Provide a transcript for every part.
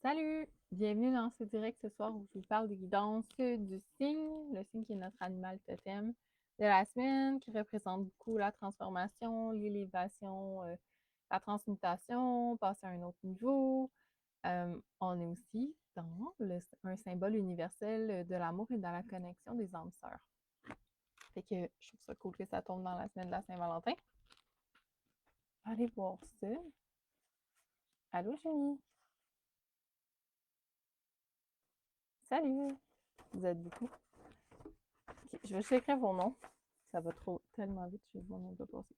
Salut! Bienvenue dans ce direct ce soir où je vous parle des guidances du cygne, le cygne qui est notre animal totem de la semaine, qui représente beaucoup la transformation, l'élévation, la transmutation, passer à un autre niveau. On est aussi dans un symbole universel de l'amour et de la connexion des âmes sœurs. Fait que je trouve ça cool que ça tombe dans la semaine de la Saint-Valentin. Allez voir ça. Allô, Jenny? Salut! Vous êtes beaucoup. Ok, je vais juste écrire vos noms. Ça va trop tellement vite, je vais mon nom pas passer.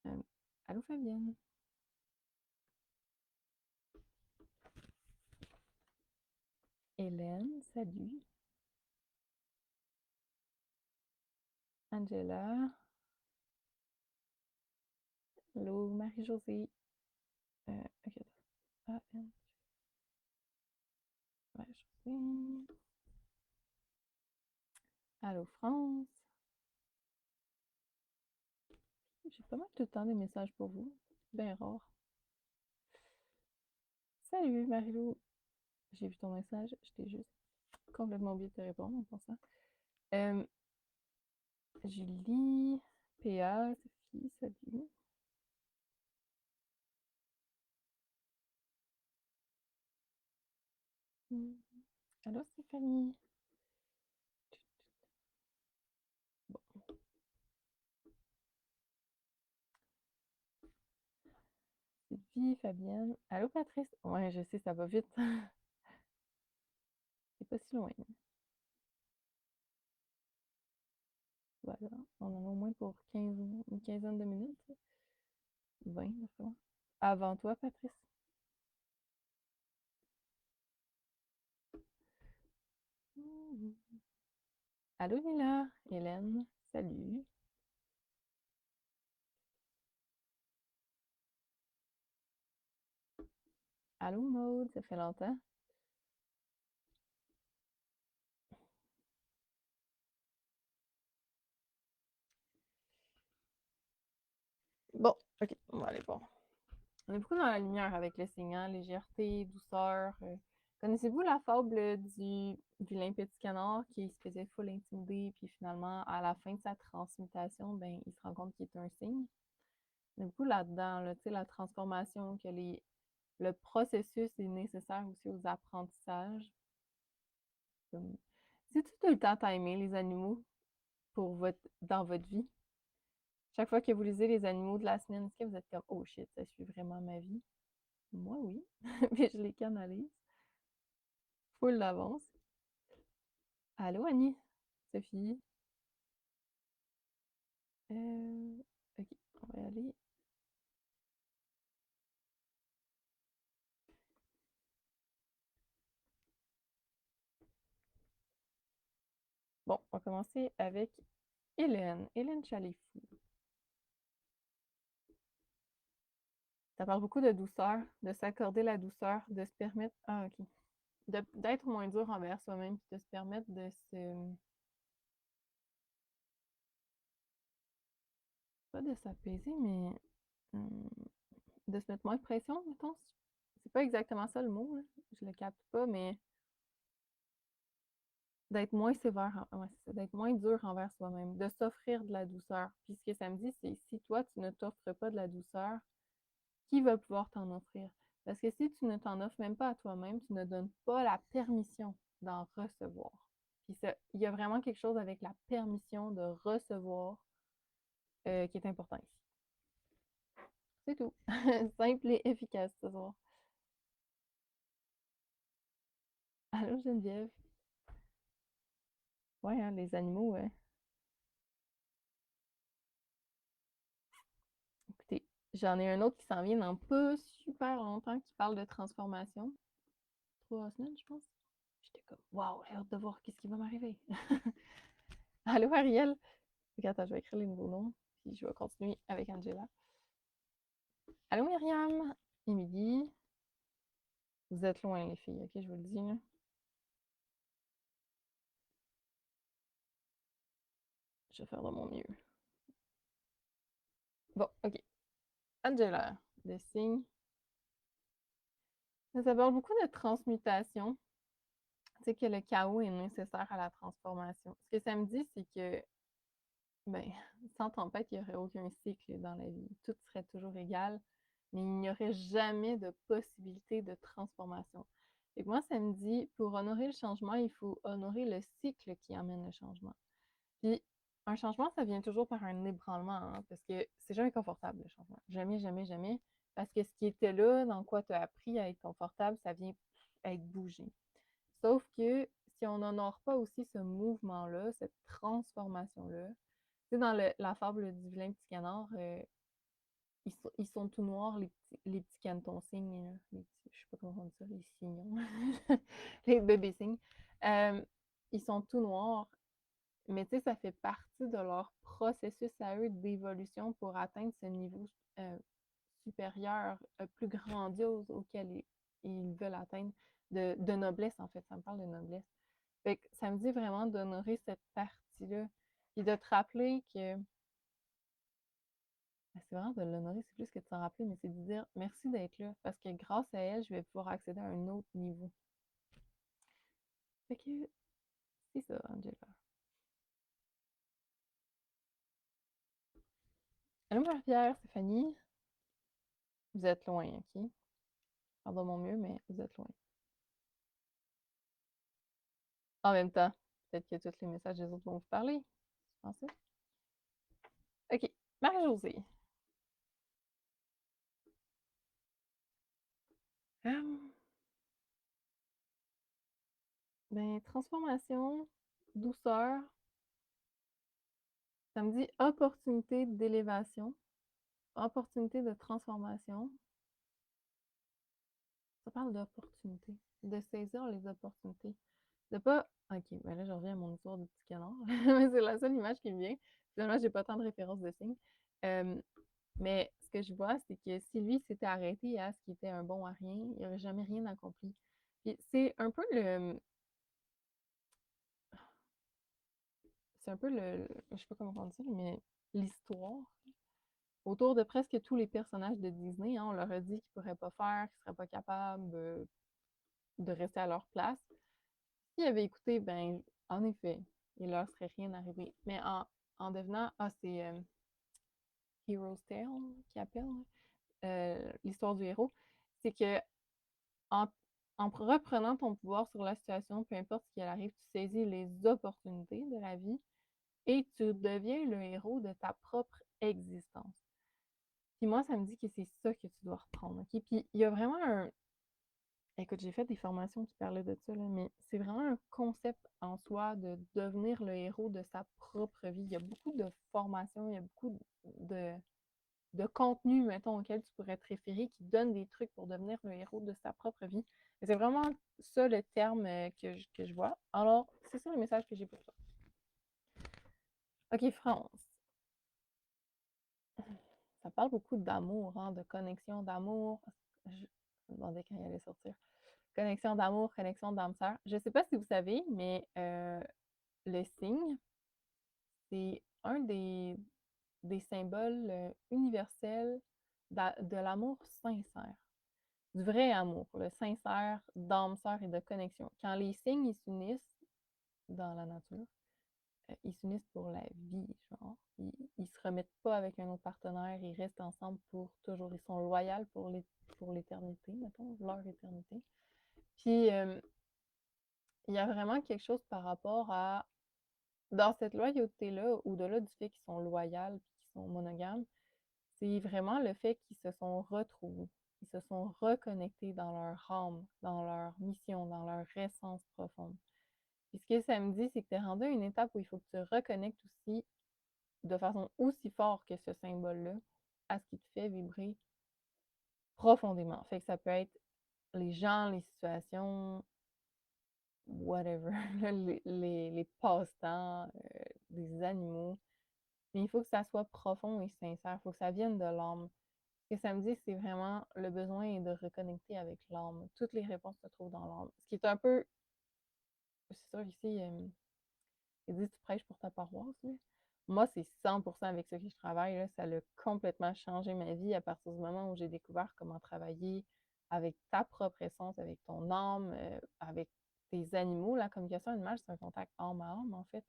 Euh, Allô Fabienne. Hélène, salut. Angela. Allô Marie-Josée. Ok, attends. Marie-Josée. Allô France. J'ai pas mal tout le temps des messages pour vous. Bien rare. Salut Marie-Lou. J'ai vu ton message. Je t'ai juste complètement oublié de te répondre en pensant. Euh, Julie. PA. Sophie. Salut. Allô Stéphanie. Sylvie, Fabienne. Allô Patrice. Ouais, je sais, ça va vite. C'est pas si loin. Voilà. On en a au moins pour 15, une quinzaine de minutes. 20, je crois. Avant toi, Patrice. Allô, Lila. Hélène. Salut. Allô, Maude. Ça fait longtemps. Bon, ok. On va aller voir. On est beaucoup dans la lumière avec le signal, légèreté, douceur. Connaissez-vous la fable du vilain petit canard qui se faisait full intimider, puis finalement, à la fin de sa transmutation, ben, il se rend compte qu'il est un cygne? On est beaucoup là-dedans, là, tu sais, la transformation, le processus est nécessaire aussi aux apprentissages. Si tout le temps timer les animaux dans votre vie, chaque fois que vous lisez les animaux de la semaine, est-ce que vous êtes comme oh shit, ça suit vraiment ma vie? Moi oui. Puis je les canalise. Full d'avance. Allô Annie? Sophie? Ok, on va y aller. Bon, on va commencer avec Hélène. Hélène Chalifou. Ça parle beaucoup de douceur, de s'accorder la douceur, de se permettre. Ah, ok. D'être moins dur envers soi-même, puis de se permettre de se. Pas de s'apaiser, mais hum, de se mettre moins de pression, mettons. C'est pas exactement ça le mot, là. Je le capte pas, mais d'être moins sévère, ouais, c'est ça, d'être moins dur envers soi-même, de s'offrir de la douceur. Puis ce que ça me dit, c'est si toi, tu ne t'offres pas de la douceur, qui va pouvoir t'en offrir? Parce que si tu ne t'en offres même pas à toi-même, tu ne donnes pas la permission d'en recevoir. Puis ça, il y a vraiment quelque chose avec la permission de recevoir qui est important ici. C'est tout. Simple et efficace ce soir. Allô Geneviève? Ouais, hein, les animaux, ouais. Écoutez, j'en ai un autre qui s'en vient dans pas super longtemps qui parle de transformation. 3 semaines, je pense. J'étais comme, waouh, j'ai hâte de voir qu'est-ce qui va m'arriver. Allô Ariel? Ok, attends, je vais écrire les nouveaux noms, puis je vais continuer avec Angela. Allô Myriam? Émilie? Vous êtes loin, les filles, ok, je vous le dis, là. Je vais faire de mon mieux. Bon, ok. Angela, le signe Ça parle beaucoup de transmutation. Tu sais que le chaos est nécessaire à la transformation. Ce que ça me dit, c'est que ben, sans tempête, il n'y aurait aucun cycle dans la vie. Tout serait toujours égal, mais il n'y aurait jamais de possibilité de transformation. Et moi, ça me dit, pour honorer le changement, il faut honorer le cycle qui amène le changement. Puis, un changement, ça vient toujours par un ébranlement, hein, parce que c'est jamais confortable, le changement. Jamais, jamais, jamais. Parce que ce qui était là, dans quoi tu as appris à être confortable, ça vient être bougé. Sauf que si on n'honore pas aussi ce mouvement-là, cette transformation-là, tu sais, dans la fable du vilain petit canard, ils sont tout noirs, les petits canetons cygnes, là, je sais pas comment on dit ça, les cignons, les bébés cygnes. Euh, ils sont tout noirs, mais tu sais, ça fait partie de leur processus à eux d'évolution pour atteindre ce niveau supérieur, plus grandiose auquel ils veulent atteindre, de noblesse, en fait. Ça me parle de noblesse. Fait que ça me dit vraiment d'honorer cette partie-là, et de te rappeler que c'est vraiment de l'honorer, c'est plus que de s'en rappeler, mais c'est de dire merci d'être là, parce que grâce à elle, je vais pouvoir accéder à un autre niveau. Fait que c'est ça, Angela. Allô, Marie-Pierre, Stéphanie. Vous êtes loin, OK? Je vais de mon mieux, mais vous êtes loin. En même temps, peut-être que tous les messages des autres vont vous parler. Tu pensez? OK. Marie-Josée. Hum, ben, transformation, douceur, ça me dit opportunité d'élévation, opportunité de transformation. Ça parle d'opportunité, de saisir les opportunités. De pas. Ok, ben là, je reviens à mon histoire du petit canard. C'est la seule image qui me vient. Finalement, j'ai pas tant de références de signes. Euh, mais ce que je vois, c'est que si lui s'était arrêté à ce qui était un bon à rien, il n'aurait jamais rien accompli. Puis c'est un peu le. C'est un peu le. Je sais pas comment on dit, mais l'histoire autour de presque tous les personnages de Disney. Hein, on leur a dit qu'ils pourraient pas faire, qu'ils seraient pas capables de rester à leur place. S'ils avaient écouté, ben, en effet, il leur serait rien arrivé. Mais en devenant, c'est Hero's Tale qui appelle l'histoire du héros, c'est que en, en reprenant ton pouvoir sur la situation, peu importe ce qui arrive, tu saisis les opportunités de la vie et tu deviens le héros de ta propre existence. Puis moi, ça me dit que c'est ça que tu dois reprendre. OK? Puis il y a vraiment un, écoute, j'ai fait des formations qui parlaient de ça, là, mais c'est vraiment un concept en soi de devenir le héros de sa propre vie. Il y a beaucoup de formations, il y a beaucoup de contenu, mettons, auquel tu pourrais te référer, qui donne des trucs pour devenir le héros de sa propre vie. Et c'est vraiment ça le terme que je vois. Alors, c'est ça le message que j'ai pour toi. OK, France. Ça parle beaucoup d'amour, hein, de connexion d'amour. Je me demandais quand il allait sortir. Connexion d'amour, connexion d'âme sœur. Je ne sais pas si vous savez, mais le signe, c'est un des symboles universels de l'amour sincère, du vrai amour, le sincère d'âme sœur et de connexion. Quand les signes s'unissent dans la nature, ils s'unissent pour la vie, genre. Ils se remettent pas avec un autre partenaire, ils restent ensemble pour toujours. Ils sont loyaux pour l'éternité, mettons, leur éternité. Puis, il y a vraiment quelque chose par rapport à dans cette loyauté-là, au-delà du fait qu'ils sont loyaux et qu'ils sont monogames, c'est vraiment le fait qu'ils se sont retrouvés, ils se sont reconnectés dans leur âme, dans leur mission, dans leur essence profonde. Puis ce que ça me dit, c'est que tu es rendu à une étape où il faut que tu reconnectes aussi de façon aussi forte que ce symbole-là à ce qui te fait vibrer profondément. Fait que ça peut être les gens, les situations, whatever, les passe-temps, des animaux. Mais il faut que ça soit profond et sincère. Il faut que ça vienne de l'âme. Ce que ça me dit, c'est vraiment le besoin de reconnecter avec l'âme. Toutes les réponses se trouvent dans l'âme. Ce qui est un peu, c'est sûr, ici, il dit tu prêches pour ta paroisse. Là. Moi, c'est 100% avec ça que je travaille. Là. Ça a complètement changé ma vie à partir du moment où j'ai découvert comment travailler avec ta propre essence, avec ton âme, avec tes animaux. La communication animale, c'est un contact âme à âme, en fait,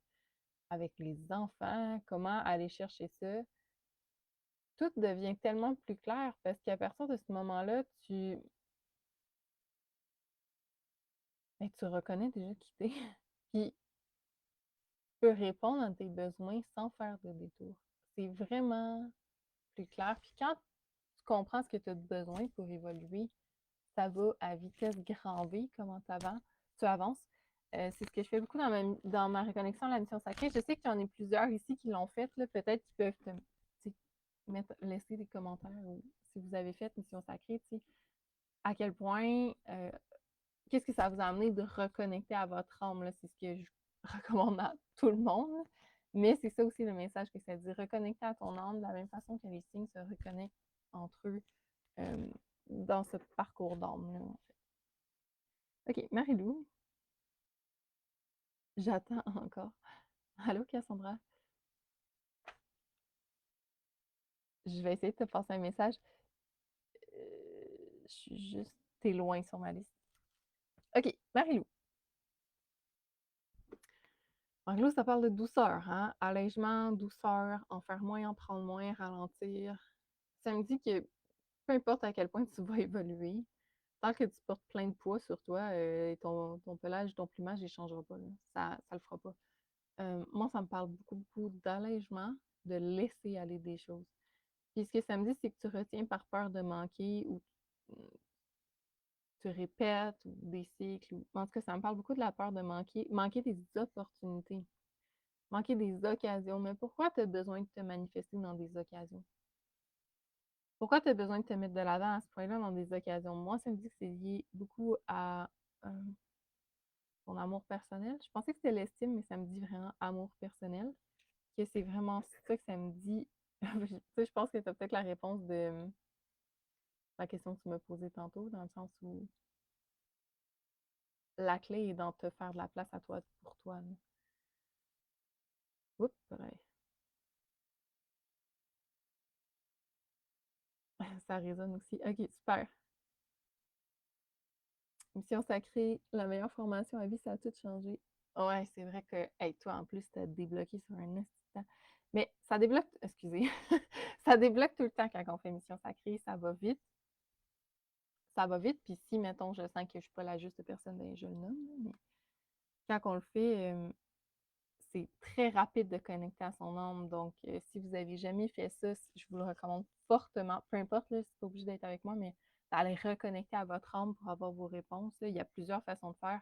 avec les enfants, comment aller chercher ça. Tout devient tellement plus clair parce qu'à partir de ce moment-là, tu reconnais déjà qui t'es, puis tu peux répondre à tes besoins sans faire de détour. C'est vraiment plus clair. Puis quand tu comprends ce que tu as besoin pour évoluer, ça va à vitesse grand V, comment tu avances. C'est ce que je fais beaucoup dans ma reconnexion à la mission sacrée. Je sais qu'il y en a plusieurs ici qui l'ont fait. Peut-être qu'ils peuvent laisser des commentaires ou si vous avez fait mission sacrée, à quel point, qu'est-ce que ça vous a amené de reconnecter à votre âme. C'est ce que je recommande à tout le monde. Mais c'est ça aussi le message que ça dit, reconnecter à ton âme de la même façon que les signes se reconnectent entre eux euh, dans ce parcours d'âme-là. OK, Marie-Lou, j'attends encore. Allô, Cassandra? Je vais essayer de te passer un message. Je suis juste... T'es loin sur ma liste. OK, Marie-Lou. Marie-Lou, ça parle de douceur, hein? Allègement, douceur, en faire moins, en prendre moins, ralentir. Ça me dit que peu importe à quel point tu vas évoluer, tant que tu portes plein de poids sur toi, ton pelage, ton plumage, il ne changera pas. Là. Ça le fera pas. Moi, ça me parle beaucoup, beaucoup d'allègement, de laisser aller des choses. Puis ce que ça me dit, c'est que tu retiens par peur de manquer ou tu répètes ou des cycles. En tout cas, ça me parle beaucoup de la peur de manquer des opportunités, manquer des occasions. Mais pourquoi tu as besoin de te manifester dans des occasions? Pourquoi tu as besoin de te mettre de l'avant à ce point-là dans des occasions? Moi, ça me dit que c'est lié beaucoup à euh, ton amour personnel. Je pensais que c'était l'estime, mais ça me dit vraiment amour personnel. Que c'est vraiment ça que ça me dit. Je pense que tu as peut-être la réponse de la question que tu m'as posée tantôt, dans le sens où la clé est dans te faire de la place à toi pour toi. Là. Oups, ouais. Ça résonne aussi. OK, super. Mission sacrée, la meilleure formation à vie, ça a tout changé. Ouais, c'est vrai que, hey, toi, en plus, t'as débloqué sur un instant. Mais ça débloque, excusez, ça débloque tout le temps quand on fait mission sacrée, ça va vite. Ça va vite, puis si, mettons, je sens que je suis pas la juste personne, ben, je le nomme. Mais quand on le fait, c'est très rapide de connecter à son âme. Donc, si vous n'avez jamais fait ça, je vous le recommande fortement. Peu importe, là, c'est pas obligé d'être avec moi, mais d'aller reconnecter à votre âme pour avoir vos réponses. Là. Il y a plusieurs façons de faire.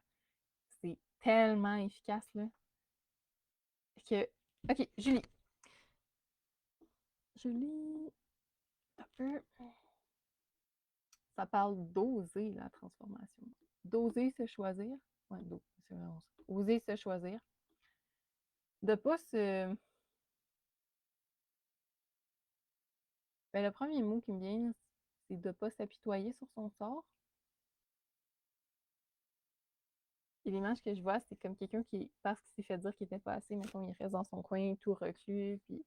C'est tellement efficace, là, que... OK, Julie. Julie, un peu. Ça parle d'oser la transformation. D'oser se choisir. Ouais, c'est vraiment ça. Oser se choisir. De pas se... Ben, le premier mot qui me vient, c'est de pas s'apitoyer sur son sort. Et l'image que je vois, c'est comme quelqu'un qui, parce qu'il s'est fait dire qu'il était pas assez, mettons, il reste dans son coin, tout reclus. Puis,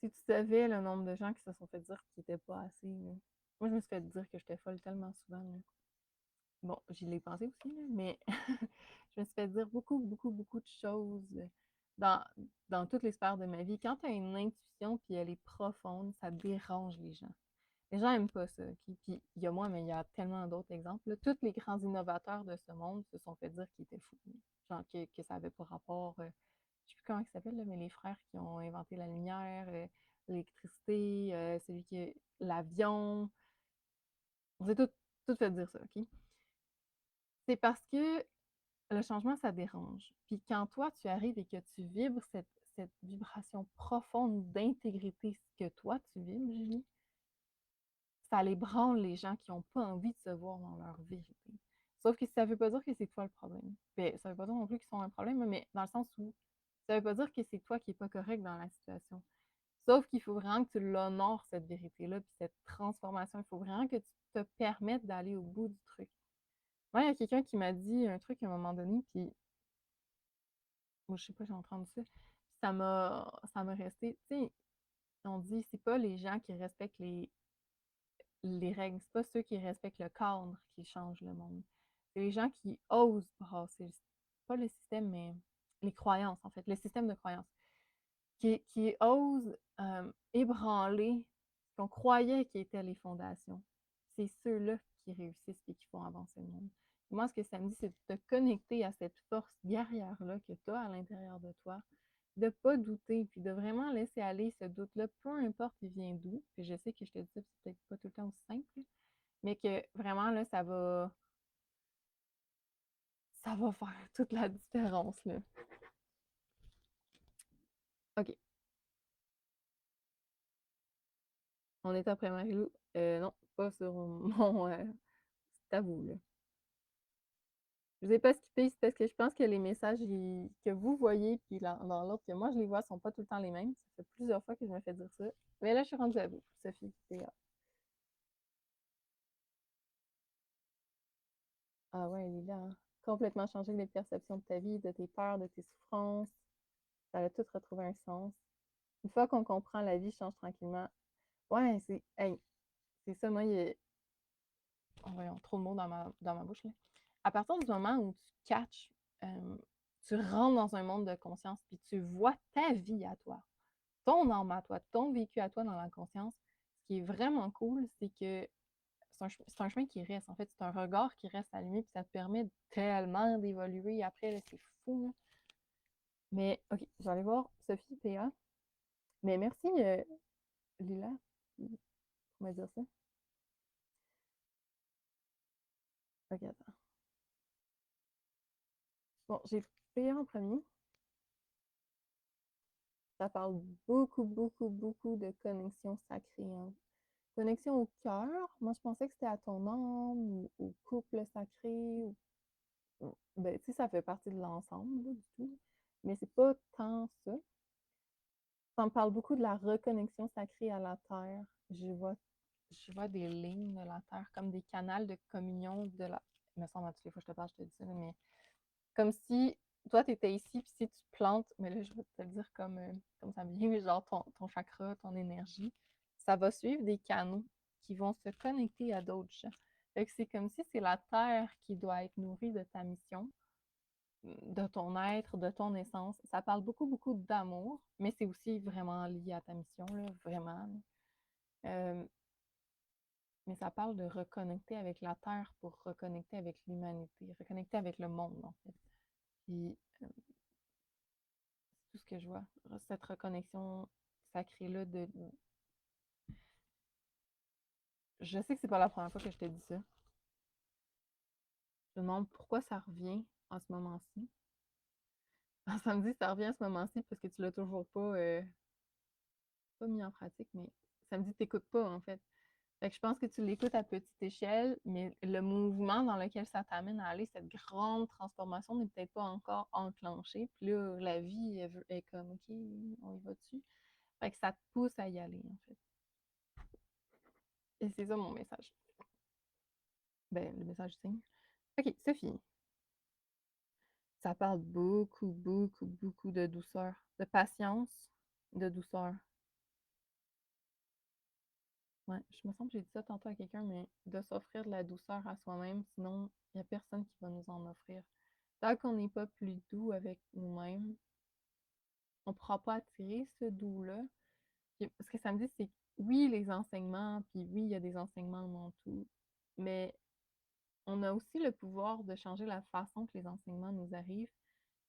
si tu savais le nombre de gens qui se sont fait dire qu'ils étaient pas assez, là. Moi, je me suis fait dire que j'étais folle tellement souvent. Là. Bon, j'y l'ai pensé aussi, là, mais je me suis fait dire beaucoup, beaucoup, beaucoup de choses dans, dans toutes les sphères de ma vie. Quand tu as une intuition puis elle est profonde, ça dérange les gens. Les gens n'aiment pas ça. Okay? Puis il y a moi, mais il y a tellement d'autres exemples. Là. Tous les grands innovateurs de ce monde se sont fait dire qu'ils étaient fous. Genre que ça n'avait pas rapport. Je ne sais plus comment ils s'appellent, mais les frères qui ont inventé la lumière, l'électricité, celui qui l'avion. On s'est tout fait dire ça, OK? C'est parce que le changement, ça dérange. Puis quand toi, tu arrives et que tu vibres cette vibration profonde d'intégrité que toi, tu vibres, Julie, ça les branle les gens qui n'ont pas envie de se voir dans leur vérité. Sauf que ça ne veut pas dire que c'est toi le problème. Ben, ça ne veut pas dire non plus qu'ils sont un problème, mais dans le sens où ça ne veut pas dire que c'est toi qui n'es pas correct dans la situation. Sauf qu'il faut vraiment que tu l'honores, cette vérité-là, puis cette transformation. Il faut vraiment que tu te permettes d'aller au bout du truc. Moi, il y a quelqu'un qui m'a dit un truc à un moment donné, puis moi, je sais pas, j'ai entendu ça. Ça m'a resté. Tu sais, on dit, c'est pas les gens qui respectent les règles, c'est pas ceux qui respectent le cadre qui changent le monde. C'est les gens qui osent brasser, pas le système, mais les croyances, en fait, le système de croyances, qui osent ébranler ce qu'on croyait qui étaient les fondations. C'est ceux-là qui réussissent et qui font avancer le monde. Et moi, ce que ça me dit, c'est de te connecter à cette force guerrière-là que tu as à l'intérieur de toi, de ne pas douter, puis de vraiment laisser aller ce doute-là, peu importe il vient d'où. Puis je sais que je te dis ça, c'est peut-être pas tout le temps aussi simple, mais que vraiment, là, ça va faire toute la différence, là. OK, on est après Marie-Lou. Non, pas sur mon... c'est à vous, là. Je ne vous ai pas skippé, c'est parce que je pense que les messages que vous voyez, puis dans l'autre que moi je les vois, ne sont pas tout le temps les mêmes. Ça fait plusieurs fois que je me fais dire ça. Mais là, je suis rendue à vous, Sophie. Ah ouais, elle est là, hein. Complètement changé les perceptions de ta vie, de tes peurs, de tes souffrances. Ça a tout retrouvé un sens. Une fois qu'on comprend, la vie change tranquillement. Ouais, c'est hey, c'est ça, moi, oh, voyons, trop de mots dans ma bouche, là. À partir du moment où tu catches, tu rentres dans un monde de conscience, puis tu vois ta vie à toi, ton âme à toi, ton vécu à toi dans la conscience, ce qui est vraiment cool, c'est que c'est un chemin qui reste. En fait, c'est un regard qui reste allumé, puis ça te permet tellement d'évoluer après, là, c'est fou, là. Mais, OK, je vais aller voir Sophie PA. Mais merci, Lila, pour me dire ça. OK, attends. Bon, j'ai PA en premier. Ça parle beaucoup, beaucoup, beaucoup de connexion sacrée, hein. Connexion au cœur. Moi, je pensais que c'était à ton âme ou au couple sacré. Ben, tu sais, ça fait partie de l'ensemble, là, du tout. Mais c'est pas tant ça. Ça me parle beaucoup de la reconnexion sacrée à la terre. Je vois des lignes de la terre comme des canaux de communion de la. Il me semble, à toutes les fois que je te parle, je te dis ça, mais comme si toi, tu étais ici, puis si tu plantes, mais là, je vais te le dire comme ça me vient, mais genre ton chakra, ton énergie, ça va suivre des canaux qui vont se connecter à d'autres gens. Fait que c'est comme si c'est la terre qui doit être nourrie de ta mission, de ton être, de ton essence. Ça parle beaucoup, beaucoup d'amour, mais c'est aussi vraiment lié à ta mission, là, vraiment. Euh, mais ça parle de reconnecter avec la terre pour reconnecter avec l'humanité, reconnecter avec le monde, en fait. Puis, c'est tout ce que je vois. Cette reconnexion sacrée-là de. Je sais que c'est pas la première fois que je te dis ça. Je me demande pourquoi ça revient en ce moment-ci. Ça me dit que ça revient à ce moment-ci parce que tu l'as toujours pas mis en pratique, mais ça me dit que tu n'écoutes pas, en fait. Fait que je pense que tu l'écoutes à petite échelle, mais le mouvement dans lequel ça t'amène à aller, cette grande transformation n'est peut-être pas encore enclenchée. Puis là, la vie, elle est comme, OK, on y va dessus. Fait que ça te pousse à y aller, en fait. Et c'est ça mon message. Ben, le message signe. OK, Sophie. Ça parle beaucoup, beaucoup, beaucoup de douceur, de patience, de douceur. Ouais, je me semble que j'ai dit ça tantôt à quelqu'un, mais de s'offrir de la douceur à soi-même, sinon, il n'y a personne qui va nous en offrir. Tant qu'on n'est pas plus doux avec nous-mêmes, on ne pourra pas attirer ce doux-là. Ce que ça me dit, c'est que oui, les enseignements, puis oui, il y a des enseignements dans tout, mais on a aussi le pouvoir de changer la façon que les enseignements nous arrivent,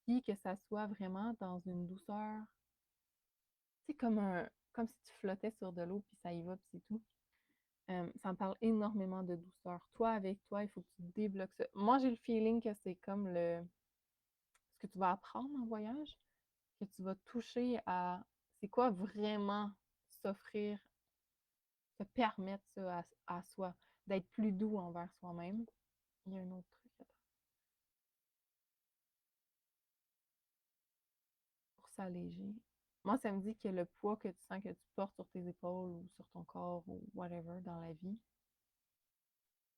puis que ça soit vraiment dans une douceur, tu sais, comme si tu flottais sur de l'eau, puis ça y va, puis c'est tout. Ça me parle énormément de douceur. Toi, avec toi, il faut que tu débloques ça. Moi, j'ai le feeling que c'est comme ce que tu vas apprendre en voyage, que tu vas toucher à c'est quoi vraiment s'offrir, se permettre ça à soi, d'être plus doux envers soi-même. Il y a un autre truc, attends, pour s'alléger. Moi, ça me dit que le poids que tu sens que tu portes sur tes épaules ou sur ton corps ou whatever dans la vie,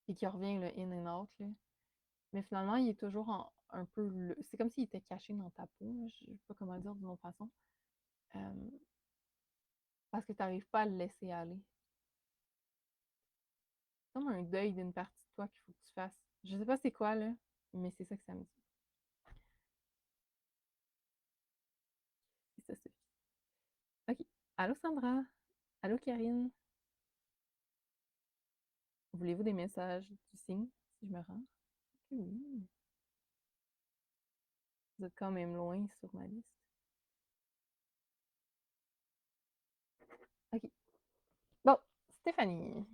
et qui revient le in and out, là, mais finalement, il est toujours un peu. C'est comme s'il était caché dans ta peau, là. Je ne sais pas comment dire d'une autre façon. Euh, parce que tu n'arrives pas à le laisser aller. comme un deuil d'une partie de toi qu'il faut que tu fasses. Je sais pas c'est quoi, là, mais c'est ça que ça me dit. C'est ça, Sophie. OK. Allô, Sandra? Allô, Karine? Voulez-vous des messages du signe, si je me rends? Oui. Vous êtes quand même loin sur ma liste. OK. Bon, Stéphanie.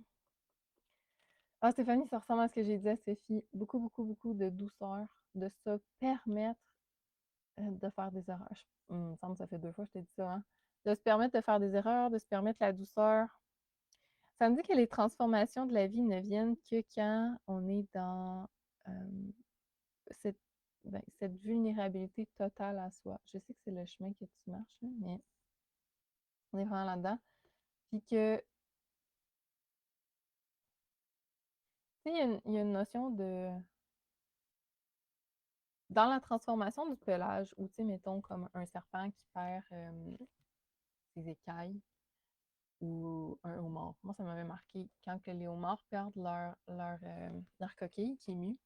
Ah, Stéphanie, ça ressemble à ce que j'ai dit à Sophie. Beaucoup, beaucoup, beaucoup de douceur, de se permettre de faire des erreurs. Il me semble que ça fait 2 fois que je t'ai dit ça, hein? De se permettre de faire des erreurs, de se permettre la douceur. Ça me dit que les transformations de la vie ne viennent que quand on est dans cette, cette vulnérabilité totale à soi. Je sais que c'est le chemin que tu marches, là, mais on est vraiment là-dedans. Puis que, tu sais, il y a une notion de. Dans la transformation du pelage, ou tu sais, mettons comme un serpent qui perd ses écailles, ou un homard. Moi, ça m'avait marqué quand que les homards perdent leur coquille qui est mue.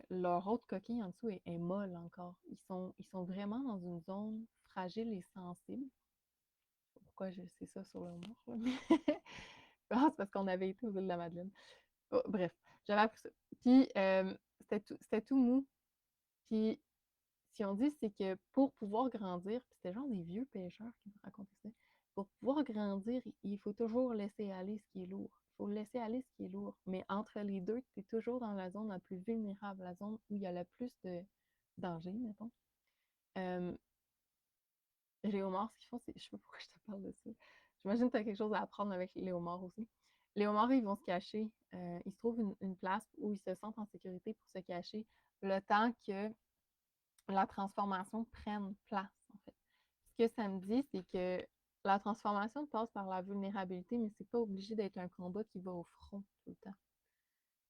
Leur autre coquille en dessous est molle encore. Ils sont vraiment dans une zone fragile et sensible. Pourquoi je sais ça sur le homard, là, mais ah, c'est parce qu'on avait été aux îles de la Madeleine. Oh, bref, j'avais appris ça. Puis, c'était tout mou. Puis, ce qu'ils ont dit, c'est que pour pouvoir grandir, puis c'était genre des vieux pêcheurs qui me racontaient ça, pour pouvoir grandir, il faut toujours laisser aller ce qui est lourd. Il faut laisser aller ce qui est lourd. Mais entre les deux, tu es toujours dans la zone la plus vulnérable, la zone où il y a le plus de danger, mettons. Euh, les homards, ce qu'ils font, c'est. Je sais pas pourquoi je te parle de ça. J'imagine que tu as quelque chose à apprendre avec les homards aussi. Les homards, ils vont se cacher. Ils se trouvent une place où ils se sentent en sécurité pour se cacher le temps que la transformation prenne place, en fait. Ce que ça me dit, c'est que la transformation passe par la vulnérabilité, mais c'est pas obligé d'être un combat qui va au front tout le temps.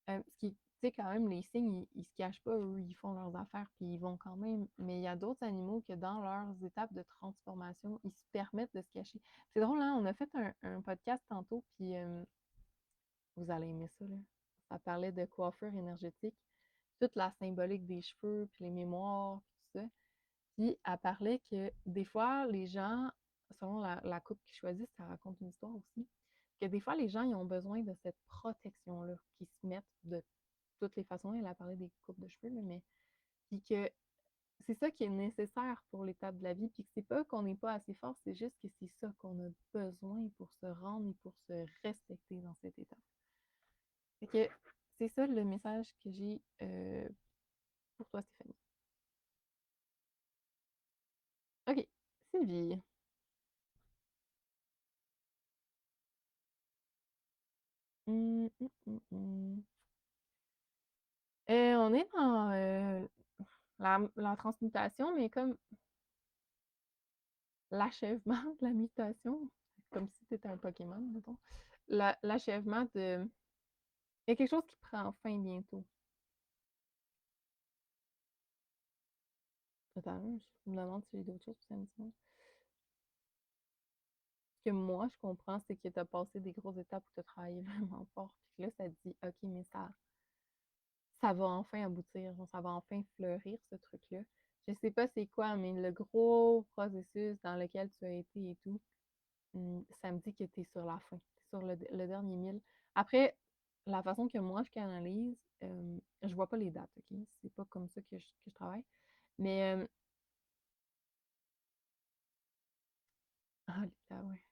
Ce qui, tu sais, quand même, les cygnes, ils se cachent pas, eux, ils font leurs affaires, puis ils vont quand même. Mais il y a d'autres animaux que dans leurs étapes de transformation, ils se permettent de se cacher. C'est drôle, hein? On a fait un podcast tantôt, puis vous allez aimer ça, là. Ça parlait de coiffure énergétique, toute la symbolique des cheveux, puis les mémoires, puis tout ça. Puis elle parlait que des fois, les gens, selon la coupe qu'ils choisissent, ça raconte une histoire aussi, que des fois, les gens, ils ont besoin de cette protection-là, qui se mettent de toutes les façons. Elle a parlé des coupes de cheveux, là, mais puis que c'est ça qui est nécessaire pour l'étape de la vie, puis que c'est pas qu'on n'est pas assez fort, c'est juste que c'est ça qu'on a besoin pour se rendre et pour se respecter dans cette étape. Fait que c'est ça le message que j'ai pour toi, Stéphanie. OK. Sylvie. Hum. On est dans la transmutation, mais comme l'achèvement de la mutation, comme si c'était un Pokémon, mettons. L'achèvement de. Il y a quelque chose qui prend fin bientôt. Attends, je me demande si j'ai d'autres choses pour ça me dit. Ce que moi, je comprends, c'est que tu as passé des grosses étapes où tu as travaillé vraiment fort. Puis là, ça te dit, OK, mais ça va enfin aboutir, genre, ça va enfin fleurir, ce truc-là. Je sais pas c'est quoi, mais le gros processus dans lequel tu as été et tout, ça me dit que tu es sur la fin, sur le dernier mille. Après, la façon que moi je canalise, je vois pas les dates, OK? C'est pas comme ça que je travaille. Mais, ah, là, ouais.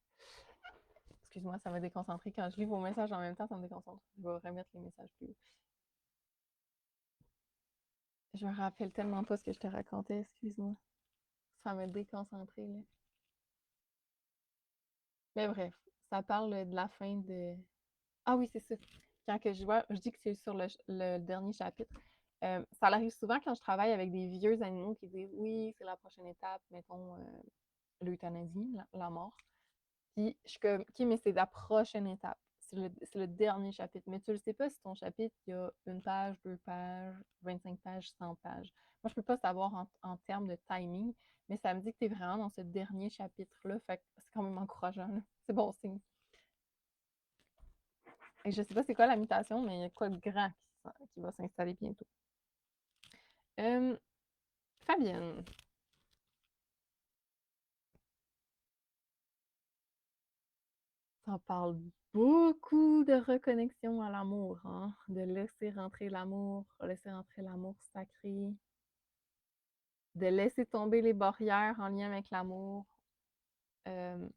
Excuse-moi, ça m'a déconcentré. Quand je lis vos messages en même temps, ça me déconcentre. Je vais remettre les messages plus haut. Je me rappelle tellement pas ce que je te racontais, excuse-moi. Ça m'a déconcentré, là. Mais bref, ça parle de la fin de. Ah oui, c'est ça. Quand que je dis que c'est sur le dernier chapitre. Ça arrive souvent quand je travaille avec des vieux animaux qui disent oui, c'est la prochaine étape, mettons l'euthanasie, la mort. Puis je suis comme, OK, mais c'est la prochaine étape. C'est le dernier chapitre. Mais tu ne sais pas si ton chapitre, il y a 1 page, 2 pages, 25 pages, 100 pages. Moi, je ne peux pas savoir en termes de timing, mais ça me dit que tu es vraiment dans ce dernier chapitre-là. Fait que c'est quand même encourageant, là. C'est bon signe. Et je sais pas c'est quoi la mutation, mais il y a quoi de grand qui va s'installer bientôt. Fabienne, ça parle beaucoup de reconnexion à l'amour, hein? De laisser rentrer l'amour sacré, de laisser tomber les barrières en lien avec l'amour. Euh,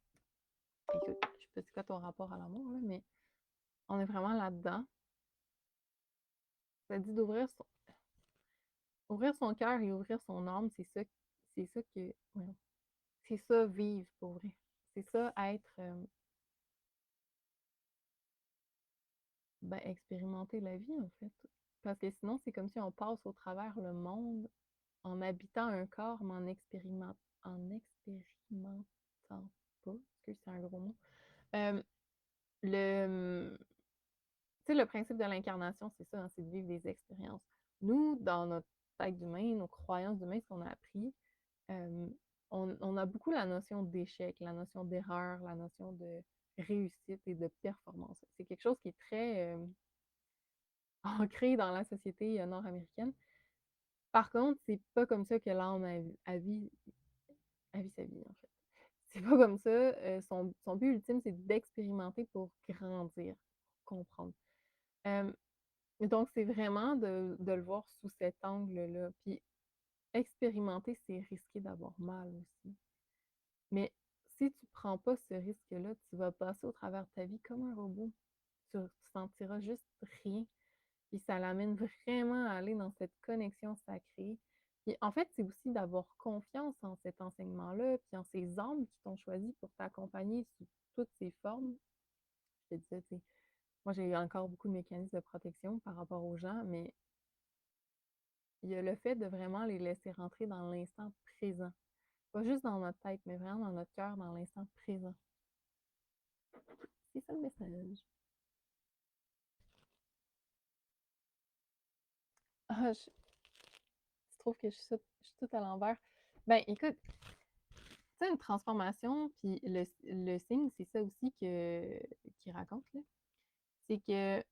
Écoute, je sais pas c'est quoi ton rapport à l'amour, là, mais on est vraiment là-dedans. Ça dit d'ouvrir ouvrir son cœur et ouvrir son âme, c'est ça que, ouais, c'est ça vivre pour vrai. C'est ça être, ben, expérimenter la vie en fait. Parce que sinon, c'est comme si on passe au travers le monde en habitant un corps, mais en expérimentant pas. Est-ce que c'est un gros mot? Euh, le, Tu sais, le principe de l'incarnation, c'est ça, hein, c'est de vivre des expériences. Nous, dans notre tête d'humain, nos croyances d'humain, ce qu'on a appris, euh, on a beaucoup la notion d'échec, la notion d'erreur, la notion de réussite et de performance. C'est quelque chose qui est très ancré dans la société nord-américaine. Par contre, c'est pas comme ça que l'âme a vit sa vie, en fait. C'est pas comme ça. Son but ultime, c'est d'expérimenter pour grandir, comprendre. Euh, donc, c'est vraiment de le voir sous cet angle-là. Puis, expérimenter, c'est risquer d'avoir mal aussi. Mais si tu prends pas ce risque-là, tu vas passer au travers de ta vie comme un robot. Tu sentiras juste rien. Puis ça l'amène vraiment à aller dans cette connexion sacrée. Puis en fait, c'est aussi d'avoir confiance en cet enseignement-là, puis en ces âmes qui t'ont choisi pour t'accompagner sous toutes ces formes. Je te disais, tu sais, moi j'ai encore beaucoup de mécanismes de protection par rapport aux gens, mais il y a le fait de vraiment les laisser rentrer dans l'instant présent. Pas juste dans notre tête, mais vraiment dans notre cœur, dans l'instant présent. C'est ça le message. Ah, tu trouves que je suis tout à l'envers? Ben, écoute, c'est une transformation, puis le signe, c'est ça aussi qu'il raconte, là. C'est que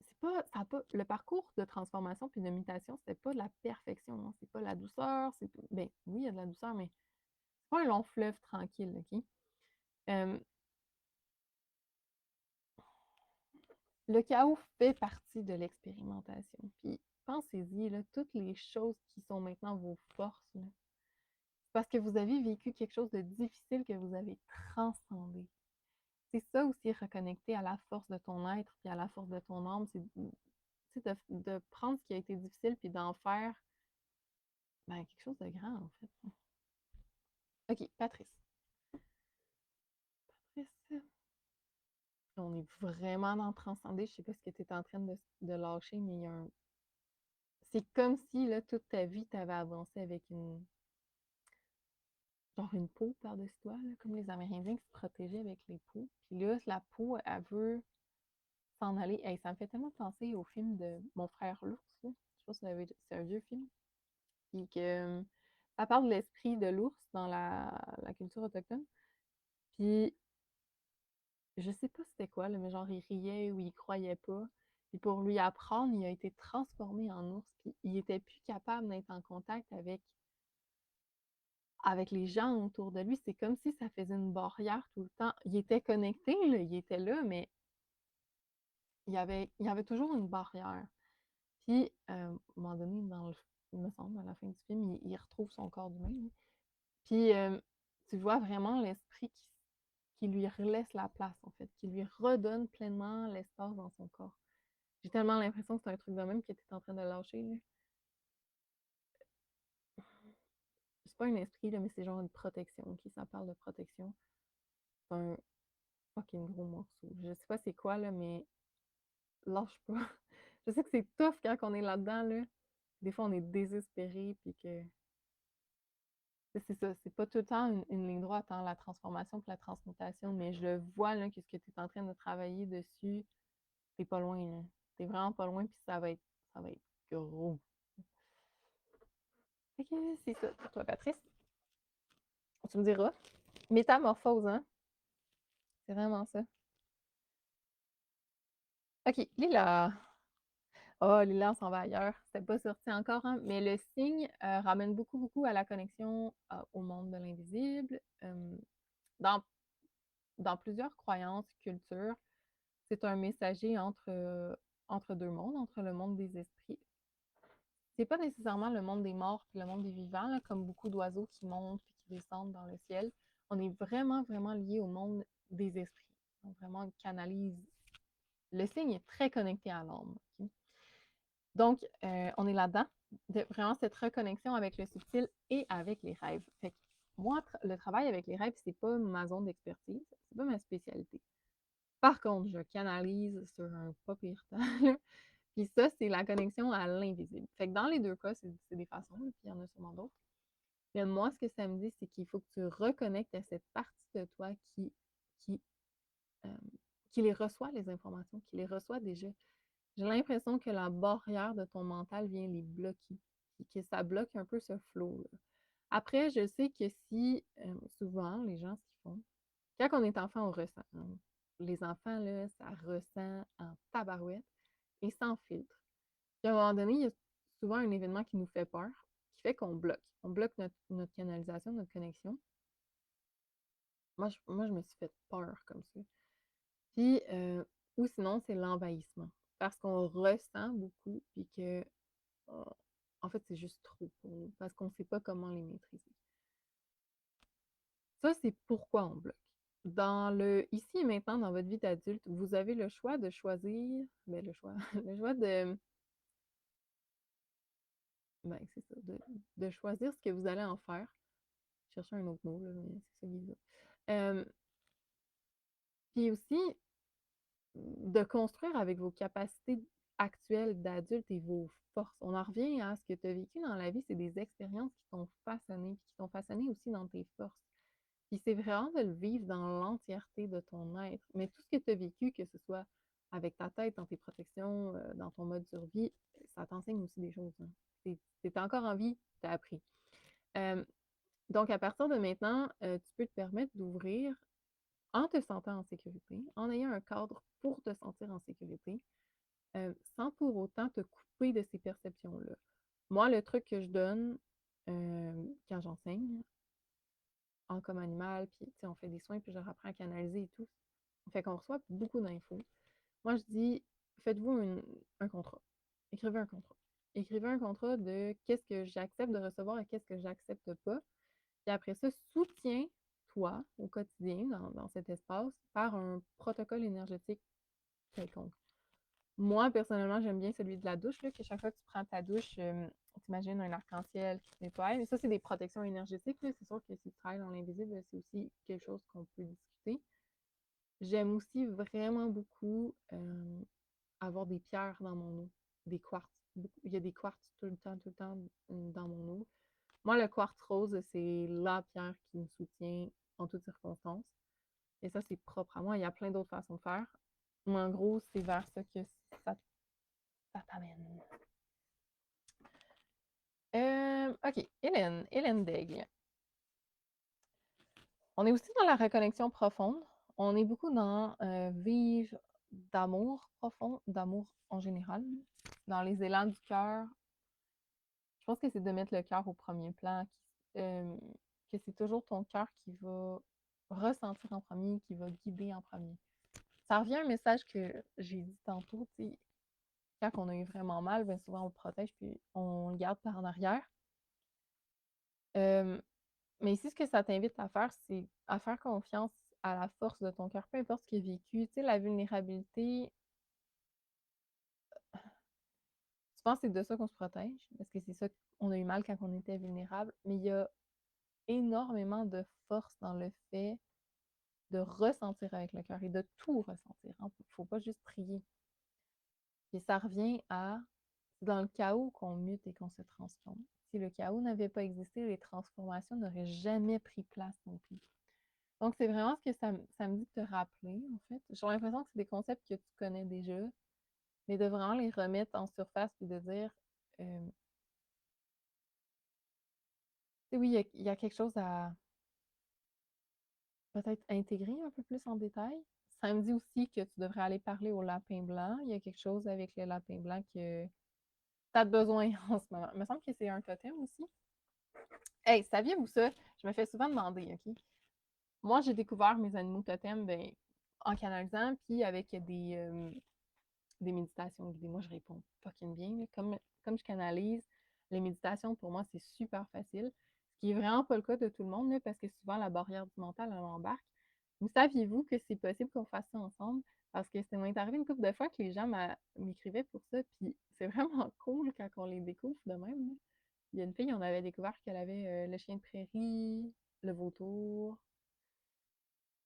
c'est pas, ça a pas, le parcours de transformation puis de mutation, c'est pas de la perfection, hein. C'est pas la douceur, ben oui, il y a de la douceur, mais c'est pas un long fleuve tranquille, OK? Euh, le chaos fait partie de l'expérimentation. Puis pensez-y, là, toutes les choses qui sont maintenant vos forces, là, parce que vous avez vécu quelque chose de difficile que vous avez transcendé. C'est ça aussi, reconnecter à la force de ton être puis à la force de ton âme, c'est de prendre ce qui a été difficile puis d'en faire ben, quelque chose de grand, en fait. OK, Patrice. Patrice, on est vraiment dans le transcendé. Je sais pas ce que tu es en train de lâcher, mais il y a un. C'est comme si, là, toute ta vie, tu avais avancé avec genre une peau par-dessus toi, là, comme les Amérindiens qui se protégeaient avec les peaux. Puis là, la peau, elle veut s'en aller. Hey, ça me fait tellement penser au film de Mon frère l'ours, là. Je sais pas si c'est un vieux film. Puis que ça parle de l'esprit de l'ours dans la culture autochtone. Puis je sais pas c'était quoi, là, mais genre il riait ou il croyait pas. Puis pour lui apprendre, il a été transformé en ours. Puis il était plus capable d'être en contact avec les gens autour de lui. C'est comme si ça faisait une barrière tout le temps. Il était connecté, là, il était là, mais il y avait toujours une barrière. Puis, à un moment donné, il me semble, à la fin du film, il retrouve son corps d'humain, là. Puis, tu vois vraiment l'esprit qui lui laisse la place, en fait, qui lui redonne pleinement l'espace dans son corps. J'ai tellement l'impression que c'est un truc de même que tu es en train de lâcher, là. C'est pas un esprit, là, mais c'est genre une protection, ok? Ça parle de protection. C'est un fucking gros morceau. Je sais pas c'est quoi, là, mais lâche pas. Je sais que c'est tough quand on est là-dedans, là. Des fois, on est désespéré, puis que c'est ça, c'est pas tout le temps une ligne droite, hein, la transformation puis la transmutation, mais je le vois là, que ce que tu es en train de travailler dessus, t'es pas loin, là. T'es vraiment pas loin, puis ça va être gros. Fait que c'est ça pour toi, Patrice. Tu me diras. Métamorphose, hein? C'est vraiment ça. OK, Lila. Oh, Lila, on s'en va ailleurs. C'était pas sorti encore, hein, mais le signe ramène beaucoup, beaucoup à la connexion au monde de l'invisible. Dans, dans plusieurs croyances, cultures, c'est un messager entre deux mondes, entre le monde des esprits. C'est pas nécessairement le monde des morts puis le monde des vivants, là, comme beaucoup d'oiseaux qui montent puis qui descendent dans le ciel. On est vraiment, vraiment lié au monde des esprits. Donc, vraiment, on canalise. Le signe est très connecté à l'âme. Ok? Donc, on est là-dedans, de vraiment cette reconnexion avec le subtil et avec les rêves. Fait que moi, le travail avec les rêves, c'est pas ma zone d'expertise, c'est pas ma spécialité. Par contre, je canalise sur un pas pire temps. Puis ça, c'est la connexion à l'invisible. Fait que dans les deux cas, c'est des façons, puis il y en a sûrement d'autres. Mais moi, ce que ça me dit, c'est qu'il faut que tu reconnectes à cette partie de toi qui, euh, qui les reçoit, les informations, qui les reçoit déjà. J'ai l'impression que la barrière de ton mental vient les bloquer, puis que ça bloque un peu ce flow-là. Après, je sais que si, souvent, les gens, ce qu'ils font, quand on est enfant, on ressent, hein. Les enfants, là, ça ressent en tabarouette et sans filtre. Puis à un moment donné, il y a souvent un événement qui nous fait peur, qui fait qu'on bloque. On bloque notre canalisation, notre connexion. Moi, je me suis fait peur comme ça. Puis, ou sinon, c'est l'envahissement. Parce qu'on ressent beaucoup, puis que, euh, en fait, c'est juste trop pour nous, parce qu'on ne sait pas comment les maîtriser. Ça, c'est pourquoi on bloque. Dans le ici et maintenant, dans votre vie d'adulte, vous avez le choix de choisir, ben le choix, le choix ben c'est ça, de choisir ce que vous allez en faire. Chercher un autre mot, là, mais c'est ça qui va. Puis aussi, de construire avec vos capacités actuelles d'adulte et vos forces. On en revient à ce que tu as vécu dans la vie, c'est des expériences qui t'ont façonné, puis qui t'ont façonné aussi dans tes forces. Puis c'est vraiment de le vivre dans l'entièreté de ton être. Mais tout ce que tu as vécu, que ce soit avec ta tête, dans tes protections, dans ton mode survie, ça t'enseigne aussi des choses. Hein. Tu encore en vie, tu as appris. Euh, donc, à partir de maintenant, tu peux te permettre d'ouvrir en te sentant en sécurité, en ayant un cadre pour te sentir en sécurité, sans pour autant te couper de ces perceptions-là. Moi, le truc que je donne quand j'enseigne, en comme animal, puis on fait des soins, puis je leur apprends à canaliser et tout, fait qu'on reçoit beaucoup d'infos. Moi, je dis, faites-vous un contrat. Écrivez un contrat. Écrivez un contrat de qu'est-ce que j'accepte de recevoir et qu'est-ce que j'accepte pas. Puis après ça, soutiens-toi au quotidien dans cet espace par un protocole énergétique quelconque. Moi, personnellement, j'aime bien celui de la douche, là, que chaque fois que tu prends ta douche, tu imagines un arc-en-ciel qui te nettoie. Mais ça, c'est des protections énergétiques. C'est sûr que si tu travailles dans l'invisible, c'est aussi quelque chose qu'on peut discuter. J'aime aussi vraiment beaucoup avoir des pierres dans mon eau, des quartz. Il y a des quartz tout le temps dans mon eau. Moi, le quartz rose, c'est la pierre qui me soutient en toutes circonstances. Et ça, c'est propre à moi. Il y a plein d'autres façons de faire. Mais en gros, c'est vers ça que ça, ça t'amène. OK, Hélène Daigle. On est aussi dans la reconnexion profonde. On est beaucoup dans vivre d'amour profond, d'amour en général, dans les élans du cœur. Je pense que c'est de mettre le cœur au premier plan, que c'est toujours ton cœur qui va ressentir en premier, qui va guider en premier. Ça revient à un message que j'ai dit tantôt, quand on a eu vraiment mal, bien souvent on le protège puis on le garde par en arrière. Euh, Mais ici, ce que ça t'invite à faire, c'est à faire confiance à la force de ton cœur, peu importe ce qui est vécu. Tu sais, la vulnérabilité, je pense que c'est de ça qu'on se protège, parce que c'est ça qu'on a eu mal quand on était vulnérable. Mais il y a énormément de force dans le fait de ressentir avec le cœur et de tout ressentir. Il ne faut pas juste prier. Et ça revient à, c'est dans le chaos qu'on mute et qu'on se transforme. Si le chaos n'avait pas existé, les transformations n'auraient jamais pris place non plus. Donc, c'est vraiment ce que ça me dit de te rappeler, en fait. J'ai l'impression que c'est des concepts que tu connais déjà, mais de vraiment les remettre en surface et de dire, oui, il y a quelque chose à peut-être intégrer un peu plus en détail, Ça me dit aussi que tu devrais aller parler au lapin blanc. Il y a quelque chose avec le lapin blanc que tu as besoin en ce moment. Il me semble que c'est un totem aussi. Hey, saviez-vous ça? Je me fais souvent demander, OK? Moi, j'ai découvert mes animaux totems ben, en canalisant, puis avec des méditations guidées. Moi, je réponds fucking bien. Là. Comme je canalise, les méditations, pour moi, c'est super facile. Ce qui est vraiment pas le cas de tout le monde, là, parce que souvent, la barrière du mental, elle embarque. Vous saviez-vous que c'est possible qu'on fasse ça ensemble? Parce que ça m'est arrivé une couple de fois que les gens m'écrivaient pour ça, puis c'est vraiment cool quand on les découvre de même. Là. Il y a une fille, on avait découvert qu'elle avait le chien de prairie, le vautour.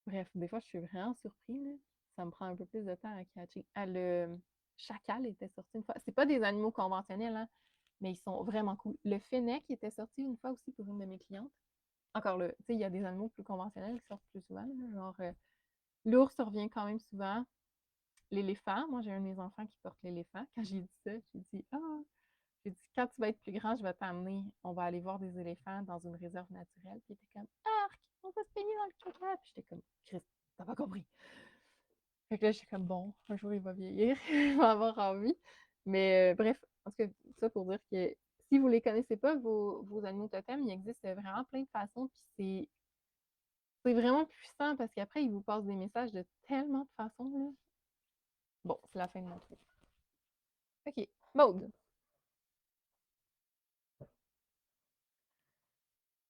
Bref, des fois, je suis vraiment surpris. Là. Ça me prend un peu plus de temps à catcher. Ah, le chacal était sorti une fois. C'est pas des animaux conventionnels, hein, mais ils sont vraiment cool. Le fennec était sorti une fois aussi pour une de mes clientes. Encore là, tu sais, il y a des animaux plus conventionnels qui sortent plus souvent. Là, genre, l'ours revient quand même souvent. L'éléphant, moi j'ai un de mes enfants qui porte l'éléphant. Quand j'ai dit ça, j'ai dit quand tu vas être plus grand, je vais t'amener, on va aller voir des éléphants dans une réserve naturelle. Puis il était comme arc, on va se baigner dans le caca. Puis j'étais comme Chris, t'as pas compris. Fait que là, j'étais comme bon, un jour il va vieillir, il va avoir envie. Mais bref, en tout cas, ça pour dire que si vous les connaissez pas, vos animaux totems, il existe vraiment plein de façons. Puis c'est vraiment puissant parce qu'après, ils vous passent des messages de tellement de façons. Là. Bon, c'est la fin de mon truc. OK. Maude.